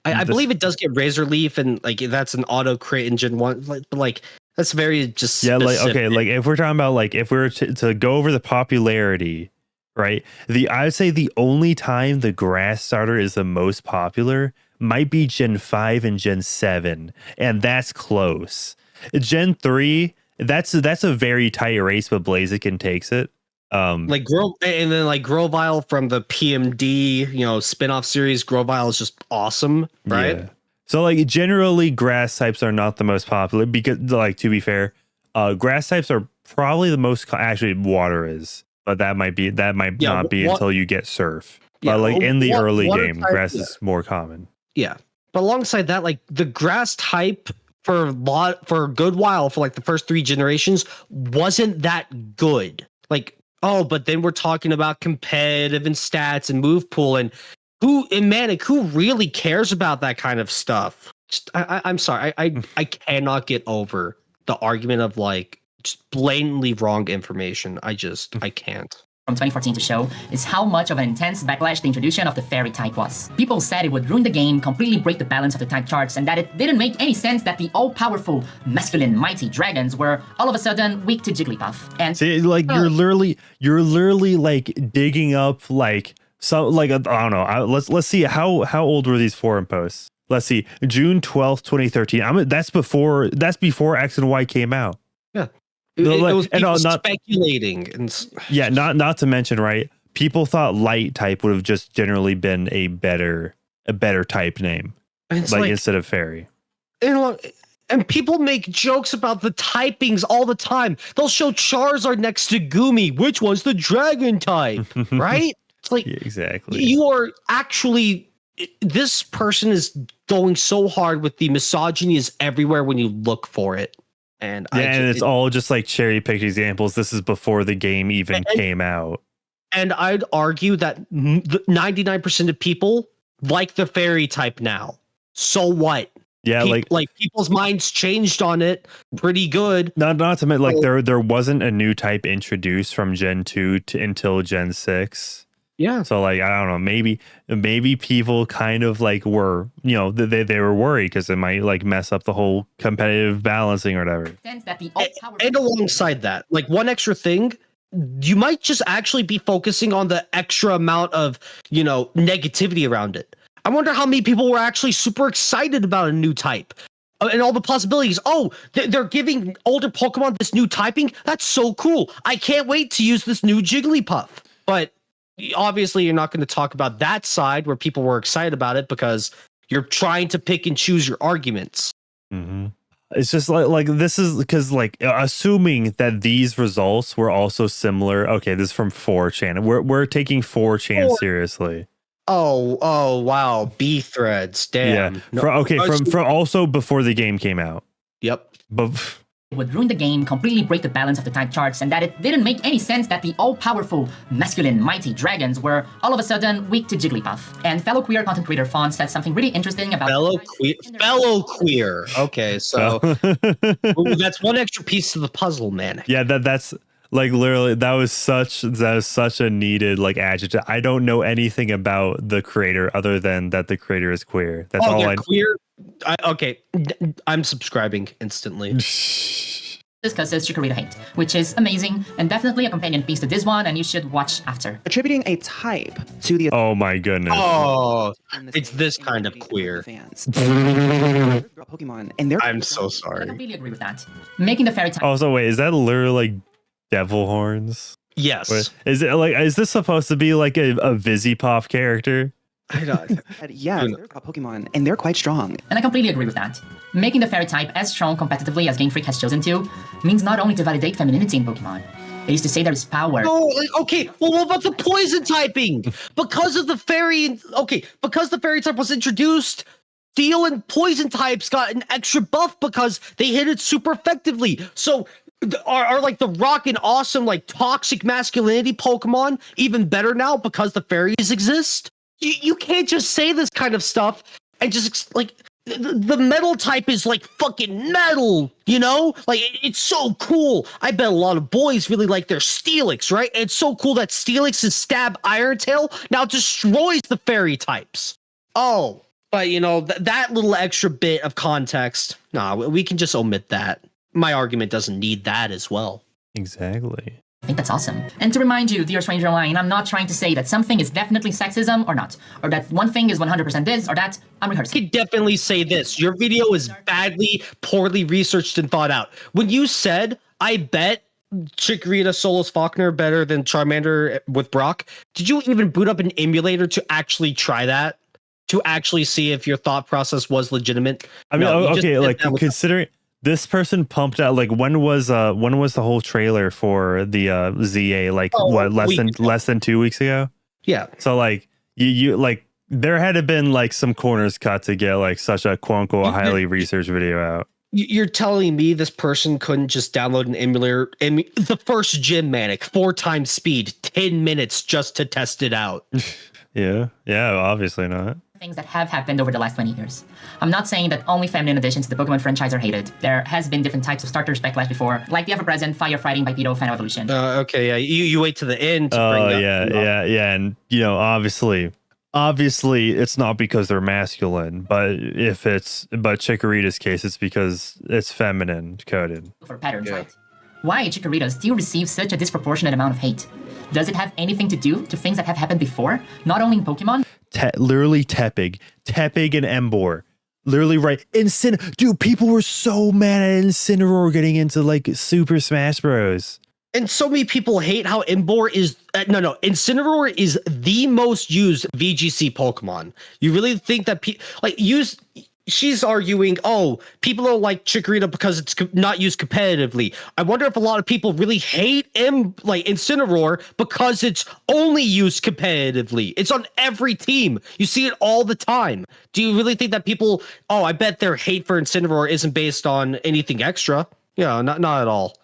Speaker 3: I believe it does get Razor Leaf, and like that's an auto crit in Gen 1. Like that's very just specific.
Speaker 1: Like okay, like if we're talking about like if we were to go over the popularity, right? I would say the only time the grass starter is the most popular might be Gen 5 and Gen 7, and that's close. Gen 3. That's a very tight race, but Blaziken takes it.
Speaker 3: Like Grovyle from the PMD, spin-off series. Grovyle is just awesome, right?
Speaker 1: Yeah. So like generally grass types are not the most popular because like to be fair, grass types are probably the most actually water is, but that might not be until you get surf.
Speaker 3: Yeah,
Speaker 1: but like in the early game,
Speaker 3: type,
Speaker 1: grass is more common.
Speaker 3: Yeah. But alongside that, like the grass type for a good while, for like the first 3 generations, wasn't that good. Like, but then we're talking about competitive and stats and move pool and Manic, who really cares about that kind of stuff? I'm sorry, I cannot get over the argument of like just blatantly wrong information. I can't.
Speaker 4: From 2014 to show is how much of an intense backlash the introduction of the fairy type was. People said it would ruin the game, completely break the balance of the type charts, and that it didn't make any sense that the all-powerful, masculine, mighty dragons were all of a sudden weak to Jigglypuff. And
Speaker 1: see, like you're literally like digging up like some like I don't know. Let's see how old were these forum posts? Let's see, June 12th, 2013. That's before X and Y came out.
Speaker 3: Yeah. It was people speculating and
Speaker 1: not to mention, right? People thought light type would have just generally been a better type name, like instead of fairy.
Speaker 3: And people make jokes about the typings all the time. They'll show Charizard next to Gumi, which was the dragon type, right? It's like,
Speaker 1: yeah, exactly.
Speaker 3: You are actually, this person is going so hard with the misogyny is everywhere when you look for it. And
Speaker 1: it's all just like cherry picked examples. This is before the game even came out.
Speaker 3: And I'd argue that 99% of people like the fairy type now. So what?
Speaker 1: Yeah,
Speaker 3: like people's minds changed on it pretty good.
Speaker 1: Not to mention, like there wasn't a new type introduced from Gen 2 until Gen 6.
Speaker 3: Yeah.
Speaker 1: So like I don't know, maybe people kind of like were, they were worried because it might like mess up the whole competitive balancing or whatever.
Speaker 3: And alongside that, like one extra thing, you might just actually be focusing on the extra amount of, negativity around it. I wonder how many people were actually super excited about a new type and all the possibilities. Oh, they're giving older Pokemon this new typing. That's so cool. I can't wait to use this new Jigglypuff. But obviously, you're not going to talk about that side where people were excited about it because you're trying to pick and choose your arguments.
Speaker 1: Mm-hmm. It's just like this is because assuming that these results were also similar. Okay, this is from 4chan. We're taking 4chan seriously.
Speaker 3: Oh, wow. B threads. Damn.
Speaker 1: Yeah.
Speaker 3: No,
Speaker 1: From also before the game came out.
Speaker 3: Yep.
Speaker 1: But
Speaker 4: It would ruin the game, completely break the balance of the type charts, and that it didn't make any sense that the all-powerful, masculine, mighty dragons were all of a sudden weak to Jigglypuff. And fellow queer content creator Fawn said something really interesting about
Speaker 3: fellow queer. Okay, so that's one extra piece to the puzzle, man.
Speaker 1: Yeah, that's literally that was such a needed adjective. I don't know anything about the creator other than that the creator is queer. That's all I know.
Speaker 3: Queer. I'm subscribing instantly.
Speaker 4: discusses Chikorita hate, which is amazing and definitely a companion piece to this one, and you should watch after.
Speaker 8: Attributing a type to the
Speaker 1: oh my goodness.
Speaker 3: Oh, it's this kind of queer.
Speaker 8: Fans. Pokemon, and
Speaker 3: I'm so sorry.
Speaker 4: I completely agree with that. Making the fairy type.
Speaker 1: Oh, so wait, is that literally devil horns?
Speaker 3: Yes.
Speaker 1: Wait, is this supposed to be like a Vizipop character?
Speaker 8: I don't. Yeah, they're Pokemon, and they're quite strong.
Speaker 4: And I completely agree with that. Making the fairy type as strong competitively as Game Freak has chosen to means not only to validate femininity in Pokemon, it is to say there is power.
Speaker 3: Oh, okay. Well, what about the poison typing? Because the fairy type was introduced, steel and poison types got an extra buff because they hit it super effectively. So are like the rock and awesome toxic masculinity Pokemon even better now because the fairies exist? You can't just say this kind of stuff and just the metal type is fucking metal, it's so cool. I bet a lot of boys really like their Steelix, right? And it's so cool that Steelix's stab Iron Tail now destroys the fairy types. Oh, but that little extra bit of context, we can just omit that. My argument doesn't need that as well.
Speaker 1: Exactly.
Speaker 4: I think that's awesome. And to remind you, dear stranger online, I'm not trying to say that something is definitely sexism or not, or that one thing is 100% this or that. I'm rehearsing.
Speaker 3: I could definitely say this. Your video is badly, poorly researched and thought out. When you said, I bet Chikorita solos Faulkner better than Charmander with Brock, did you even boot up an emulator to actually try that? To actually see if your thought process was legitimate?
Speaker 1: I mean, okay, considering... This person pumped out when was the whole trailer for the ZA less than 2 weeks ago?
Speaker 3: Yeah.
Speaker 1: So you there had to been some corners cut to get such a quote unquote highly researched video out.
Speaker 3: You're telling me this person couldn't just download an emulator the first gym Manic 4 times speed 10 minutes just to test it out?
Speaker 1: Yeah, obviously not.
Speaker 4: Things that have happened over the last 20 years. I'm not saying that only feminine additions to the Pokemon franchise are hated. There has been different types of starters backlash before, like the ever-present firefighting Bipedal Fan Evolution.
Speaker 3: Okay, yeah, you wait to the end to bring
Speaker 1: yeah, and obviously it's not because they're masculine, but Chikorita's case, it's because it's feminine coded.
Speaker 4: For patterns, right? Why Chikorita still receives such a disproportionate amount of hate? Does it have anything to do to things that have happened before, not only in Pokemon?
Speaker 1: Literally Tepig and Emboar. Literally right. Dude, people were so mad at Incineroar getting into Super Smash Bros.
Speaker 3: And so many people hate how Emboar is... Incineroar is the most used VGC Pokemon. You really think that she's arguing, people don't like Chikorita because it's not used competitively. I wonder if a lot of people really hate Incineroar because it's only used competitively. It's on every team. You see it all the time. Do you really think that people, I bet their hate for Incineroar isn't based on anything extra? Yeah, not at all.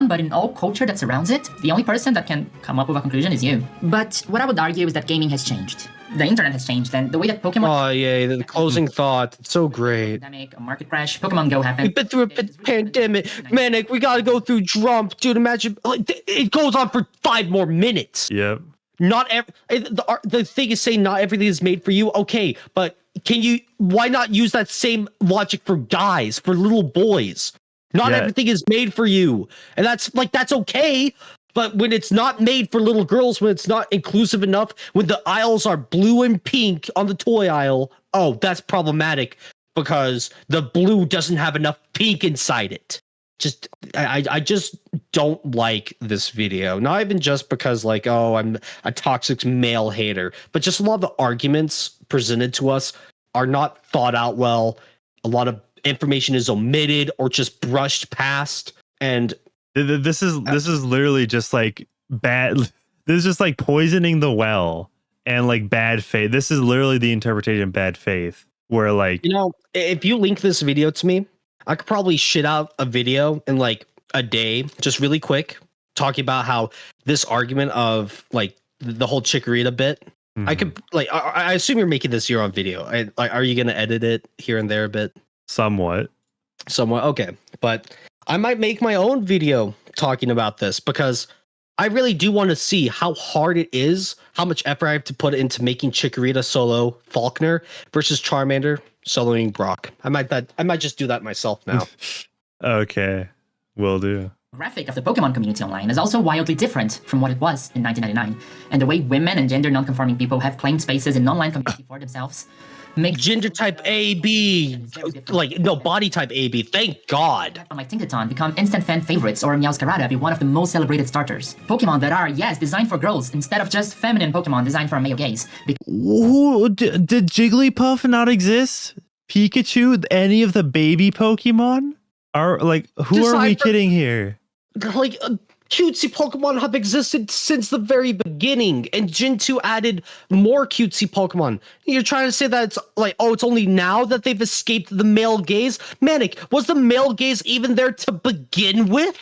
Speaker 4: But in all culture that surrounds it, the only person that can come up with a conclusion is you. But what I would argue is that gaming has changed. The internet has changed, and the way that Pokemon...
Speaker 3: Oh, yeah, the closing thought. It's so great.
Speaker 4: Pandemic, a market crash, Pokemon Go happened.
Speaker 3: We've been through a pandemic. Manic, we gotta go through Drump. Dude, imagine... it goes on for 5 more minutes.
Speaker 1: Yep.
Speaker 3: The thing is saying not everything is made for you. Okay, but why not use that same logic for guys, for little boys? Not everything is made for you. And that's okay. But when it's not made for little girls, when it's not inclusive enough, when the aisles are blue and pink on the toy aisle, oh, that's problematic because the blue doesn't have enough pink inside it. I just don't like this video. Not even just because like, oh, I'm a toxic male hater, but just a lot of the arguments presented to us are not thought out well. A lot of information is omitted or just brushed past. And
Speaker 1: this is literally just like bad. This is just like poisoning the well and like bad faith. This is literally the interpretation of bad faith where like,
Speaker 3: if you link this video to me, I could probably shit out a video in like a day, just really quick, talking about how this argument of like the whole Chikorita bit. I could like, I assume you're making this here on video. Like, are you going to edit it here and there a bit?
Speaker 1: Somewhat.
Speaker 3: Okay. But I might make my own video talking about this because I really do want to see how hard it is, how much effort I have to put into making Chikorita solo Falkner versus Charmander soloing Brock. I might just do that myself now.
Speaker 1: Okay, will do.
Speaker 4: Graphic of the Pokemon community online is also wildly different from what it was in 1999, and the way women and gender non-conforming people have claimed spaces in online community for themselves makes
Speaker 3: gender type AB, like no body type AB. Thank God.
Speaker 4: Like Tinkaton become instant fan favorites, or Meowscarada be one of the most celebrated starters. Pokemon that are designed for girls instead of just feminine Pokemon designed for a male gaze.
Speaker 1: Did Jigglypuff not exist? Pikachu? Any of the baby Pokemon? Are like who are we kidding here?
Speaker 3: Like cutesy Pokemon have existed since the very beginning, and Gen 2 added more cutesy Pokemon. You're trying to say that it's like, oh, it's only now that they've escaped the male gaze? Manic, was the male gaze even there to begin with?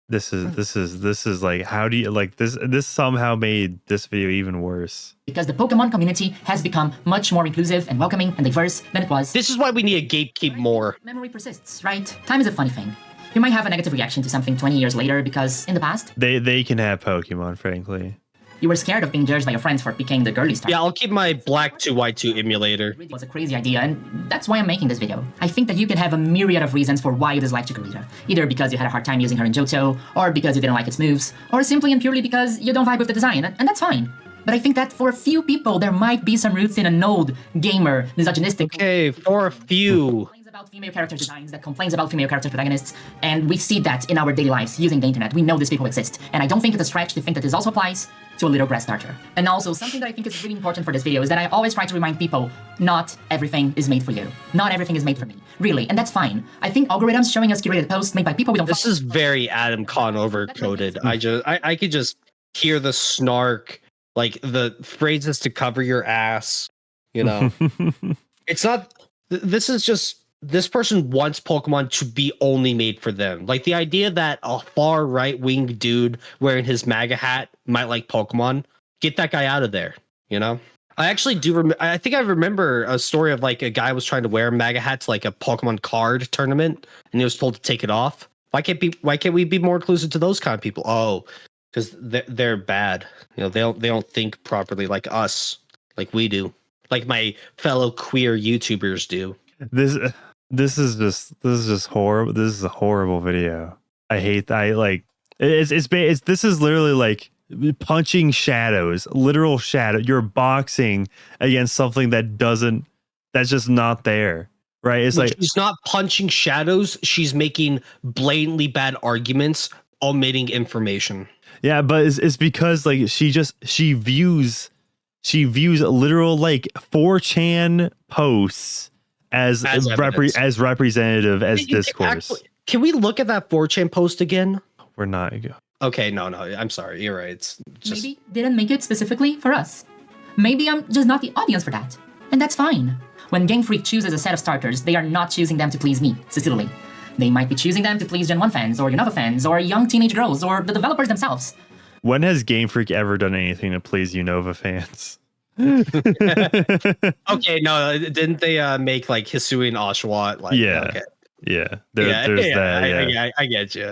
Speaker 1: This is like, how do you like this? This somehow made this video even worse.
Speaker 4: Because the Pokemon community has become much more inclusive and welcoming and diverse than it was.
Speaker 3: This is why we need to gatekeep more.
Speaker 4: Memory persists, right? Time is a funny thing. You might have a negative reaction to something 20 years later because in the past,
Speaker 1: they can have Pokemon, frankly.
Speaker 4: You were scared of being judged by your friends for picking the girly stuff.
Speaker 3: Yeah, I'll keep my Black 2 White 2 emulator.
Speaker 4: It was a crazy idea, and that's why I'm making this video. I think that you can have a myriad of reasons for why you dislike Chikorita. Either because you had a hard time using her in Johto, or because you didn't like its moves, or simply and purely because you don't vibe with the design, and that's fine. But I think that for a few people, there might be some roots in an old, gamer, misogynistic...
Speaker 3: Okay, for a few...
Speaker 4: about female character designs, that complains about female character protagonists, and we see that in our daily lives using the internet. We know these people exist, and I don't think it's a stretch to think that this also applies to a little grass starter. And also, something that I think is really important for this video is that I always try to remind people, not everything is made for you. Not everything is made for me. Really, and that's fine. I think algorithms showing us curated posts made by people we don't...
Speaker 3: This is very Adam Con overcoded. I could just hear the snark, like the phrases to cover your ass, you know. It's not... This is just... This person wants Pokemon to be only made for them. Like the idea that a far right-wing dude wearing his MAGA hat might like Pokemon, get that guy out of there, you know? I actually do I think I remember a story of like a guy was trying to wear a MAGA hat to like a Pokemon card tournament and he was told to take it off. Why can't we be more inclusive to those kind of people? Oh, because they're bad. You know, they don't think properly like us, like we do. Like my fellow queer YouTubers do.
Speaker 1: This is just horrible. This is a horrible video. I hate that. This is literally like punching shadows, literal shadow. You're boxing against something that's just not there, right? It's like
Speaker 3: she's not punching shadows. She's making blatantly bad arguments, omitting information.
Speaker 1: Yeah, but it's because like she views literal like 4chan posts as representative as discourse.
Speaker 3: Can we look at that 4chan post again?
Speaker 1: We're not.
Speaker 3: Okay, no, I'm sorry. You're right. It's just...
Speaker 4: Maybe didn't make it specifically for us. Maybe I'm just not the audience for that. And that's fine. When Game Freak chooses a set of starters, they are not choosing them to please me, cecililly. They might be choosing them to please Gen 1 fans, or Unova fans, or young teenage girls, or the developers themselves.
Speaker 1: When has Game Freak ever done anything to please Unova fans?
Speaker 3: Okay, no, didn't they make like Hisui and Oshawott? Like,
Speaker 1: yeah,
Speaker 3: okay.
Speaker 1: There's that. Yeah.
Speaker 3: I get you.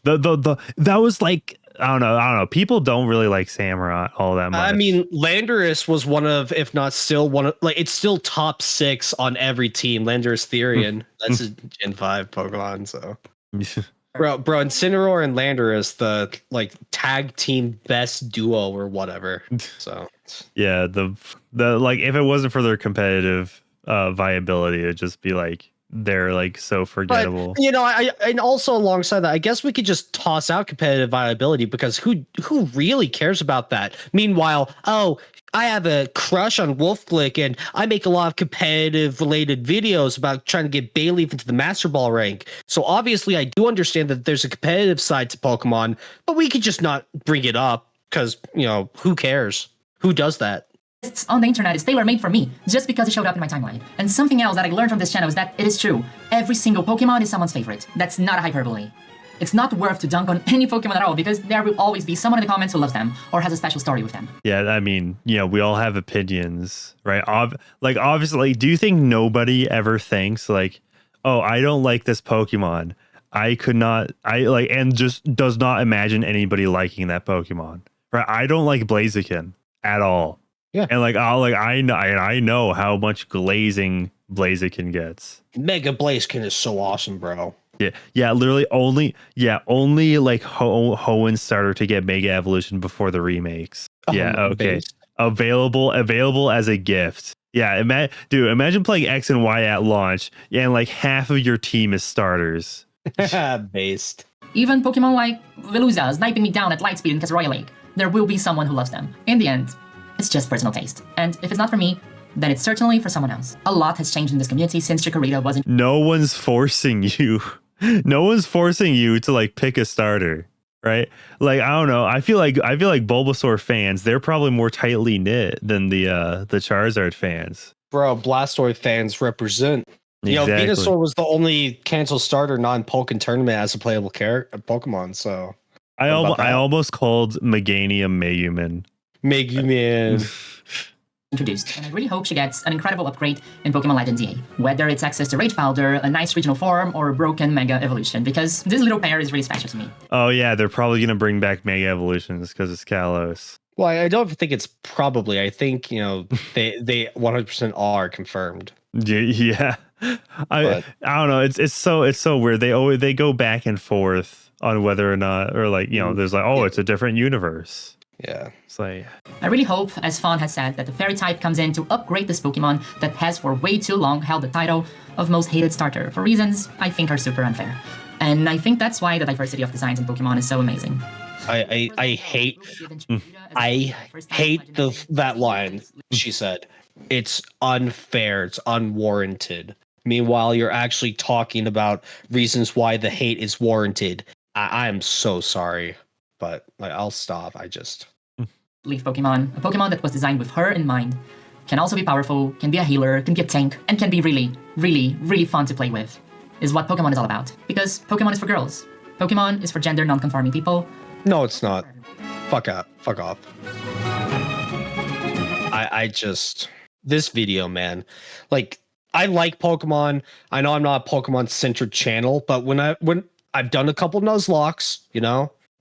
Speaker 1: That was like I don't know. People don't really like Samurai all that much.
Speaker 3: I mean, Landorus was one of, if not still one of, like it's still top 6 on every team. Landorus Therian, that's a Gen 5 Pokemon. So Bro, Incineroar and Landorus, the like tag team best duo or whatever. So
Speaker 1: yeah, the like if it wasn't for their competitive viability, it'd just be like they're like so forgettable.
Speaker 3: But, I and also alongside that, I guess we could just toss out competitive viability because who really cares about that? Meanwhile, I have a crush on Wolfglick and I make a lot of competitive related videos about trying to get Bayleaf into the Master Ball rank. So obviously I do understand that there's a competitive side to Pokemon, but we could just not bring it up because, who cares? Who does that?
Speaker 4: On the internet is tailor-made for me, just because it showed up in my timeline. And something else that I learned from this channel is that it is true. Every single Pokemon is someone's favorite. That's not a hyperbole. It's not worth to dunk on any Pokemon at all because there will always be someone in the comments who loves them or has a special story with them.
Speaker 1: Yeah, I mean, we all have opinions, right? Obviously, do you think nobody ever thinks like, oh, I don't like this Pokemon. And just does not imagine anybody liking that Pokemon, right? I don't like Blaziken at all.
Speaker 3: Yeah.
Speaker 1: And I know how much glazing Blaziken gets.
Speaker 3: Mega Blaziken is so awesome, bro.
Speaker 1: Yeah, literally only like Hoenn starter to get Mega Evolution before the remakes. Yeah, okay.
Speaker 3: Based.
Speaker 1: Available as a gift. Yeah, imagine playing X and Y at launch, and like half of your team is starters.
Speaker 3: Based.
Speaker 4: Even Pokemon like Veluza sniping me down at Lightspeed in Casseroya Lake, there will be someone who loves them. In the end, it's just personal taste. And if it's not for me, then it's certainly for someone else. A lot has changed in this community since Chikorita wasn't.
Speaker 1: No one's forcing you. No one's forcing you to like pick a starter, right? Like I don't know. I feel like Bulbasaur fans, they're probably more tightly knit than the Charizard fans.
Speaker 3: Bro, Blastoise fans represent.
Speaker 1: Exactly.
Speaker 3: Venusaur was the only canceled starter non-Pokken tournament as a playable Pokemon. So
Speaker 1: I almost called Meganium Megumin.
Speaker 4: Introduced, and I really hope she gets an incredible upgrade in Pokemon Legends EA. Whether it's access to Rage Powder, a nice regional form, or a broken Mega Evolution, because this little pair is really special to me.
Speaker 1: Oh yeah, they're probably gonna bring back Mega Evolutions because it's Kalos.
Speaker 3: Well, I don't think it's probably. I think they 100% are confirmed.
Speaker 1: Yeah, I don't know. It's so weird. They go back and forth on whether or not, or like there's like it's a different universe.
Speaker 3: Yeah.
Speaker 1: It's like,
Speaker 4: I really hope, as Fawn has said, that the Fairy type comes in to upgrade this Pokemon that has for way too long held the title of most hated starter for reasons I think are super unfair. And I think that's why the diversity of designs in Pokemon is so amazing.
Speaker 3: I hate that line she said. It's unfair. It's unwarranted. Meanwhile, you're actually talking about reasons why the hate is warranted. I am so sorry, but I'll stop.
Speaker 4: Leaf Pokemon, a Pokemon that was designed with her in mind, can also be powerful, can be a healer, can be a tank, and can be really, really, really fun to play with, is what Pokemon is all about. Because Pokemon is for girls. Pokemon is for gender non-conforming people.
Speaker 3: No, it's not. Fuck off. This video, man. Like, I like Pokemon. I know I'm not a Pokemon-centered channel, but when I've done a couple Nuzlocks,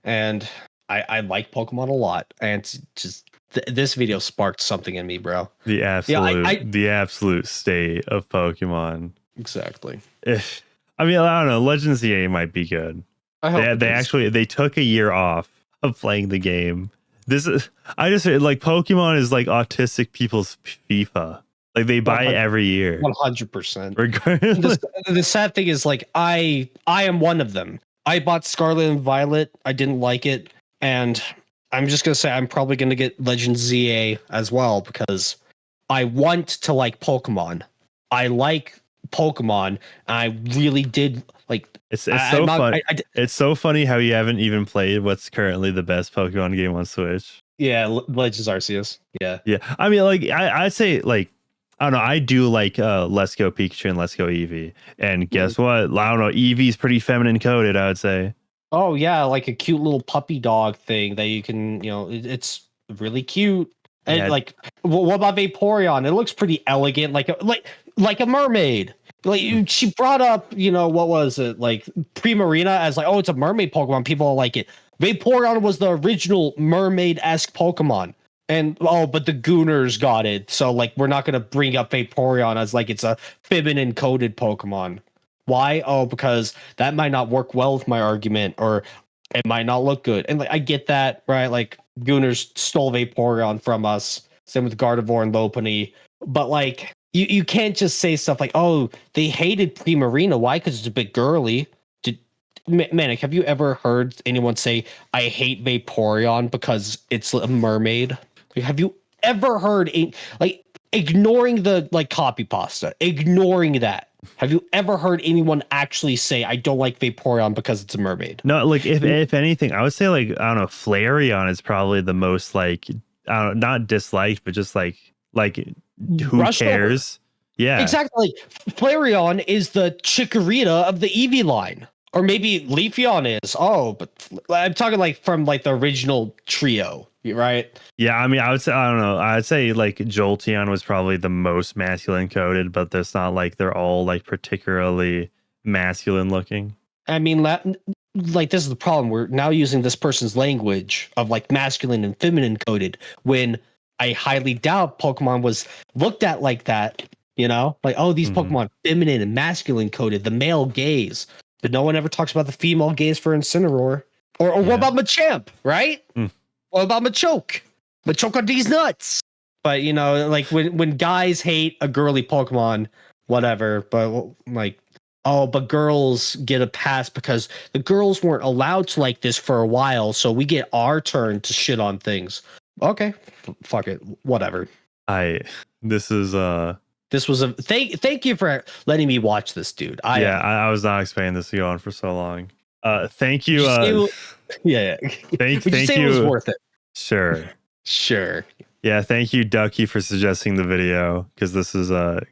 Speaker 3: and I like Pokemon a lot, and just this video sparked something in me, bro.
Speaker 1: The absolute state of Pokemon.
Speaker 3: Exactly.
Speaker 1: I mean, I don't know. Legends EA might be good. They took a year off of playing the game. I just like Pokemon is like autistic people's FIFA. Like they buy it every year.
Speaker 3: 100%.
Speaker 1: Regardless.
Speaker 3: The sad thing is like I am one of them. I bought Scarlet and Violet. I didn't like it. And I'm just going to say I'm probably going to get Legends ZA as well because I want to like Pokemon. I like Pokemon. I really did like.
Speaker 1: It's so funny. It's so funny how you haven't even played what's currently the best Pokemon game on Switch.
Speaker 3: Yeah, Legends Arceus. Yeah.
Speaker 1: I mean, like I'd say like I don't know. I do like Let's Go Pikachu and Let's Go Eevee. And guess what? I don't know. Eevee's pretty feminine coded, I would say.
Speaker 3: Oh yeah, like a cute little puppy dog thing that you can, it's really cute. And
Speaker 1: Yeah.
Speaker 3: like, what about Vaporeon? It looks pretty elegant, like a mermaid. She brought up, what was it, like Primarina as like, oh, it's a mermaid Pokemon. People like it. Vaporeon was the original mermaid-esque Pokemon. And but the Gooners got it. So like, we're not gonna bring up Vaporeon as like it's a feminine coded Pokemon. Why? Oh, because that might not work well with my argument, or it might not look good. And like I get that, right? Like Gooners stole Vaporeon from us. Same with Gardevoir and Lopunny. But like you can't just say stuff like, oh, they hated Primarina. Why? Because it's a bit girly. Manic, have you ever heard anyone say, I hate Vaporeon because it's a mermaid? Like, have you ever heard like ignoring the like copy pasta, ignoring that? Have you ever heard anyone actually say, I don't like Vaporeon because it's a mermaid?
Speaker 1: No, like if anything, I would say like, I don't know, Flareon is probably the most like, I don't know, not disliked, but just like who
Speaker 3: Rushed
Speaker 1: cares?
Speaker 3: Over.
Speaker 1: Yeah.
Speaker 3: Exactly. Flareon is the Chikorita of the Eevee line. Or maybe Leafeon is. Oh, but I'm talking like from like the original trio, right?
Speaker 1: Yeah, I mean, I would say, I don't know. I'd say like Jolteon was probably the most masculine coded, but there's not like they're all like particularly masculine looking.
Speaker 3: I mean, like this is the problem. We're now using this person's language of like masculine and feminine coded when I highly doubt Pokemon was looked at like that, you know? Like, oh, these Pokemon feminine and masculine coded, the male gaze. But no one ever talks about the female gaze for Incineroar. Or what about Machamp, right? What about Machoke? Machoke on these nuts. But, you know, like when guys hate a girly Pokemon, whatever. But like, oh, but girls get a pass because the girls weren't allowed to like this for a while. So we get our turn to shit on things. Okay, fuck it. Whatever.
Speaker 1: This was
Speaker 3: a thank you for letting me watch this, dude.
Speaker 1: I was not expecting this to go on for so long. Thank you.
Speaker 3: Yeah.
Speaker 1: Thank you.
Speaker 3: It was worth it.
Speaker 1: Sure. Yeah. Thank you, Ducky, for suggesting the video because this is a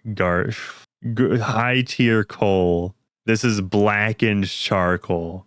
Speaker 1: high tier coal. This is blackened charcoal.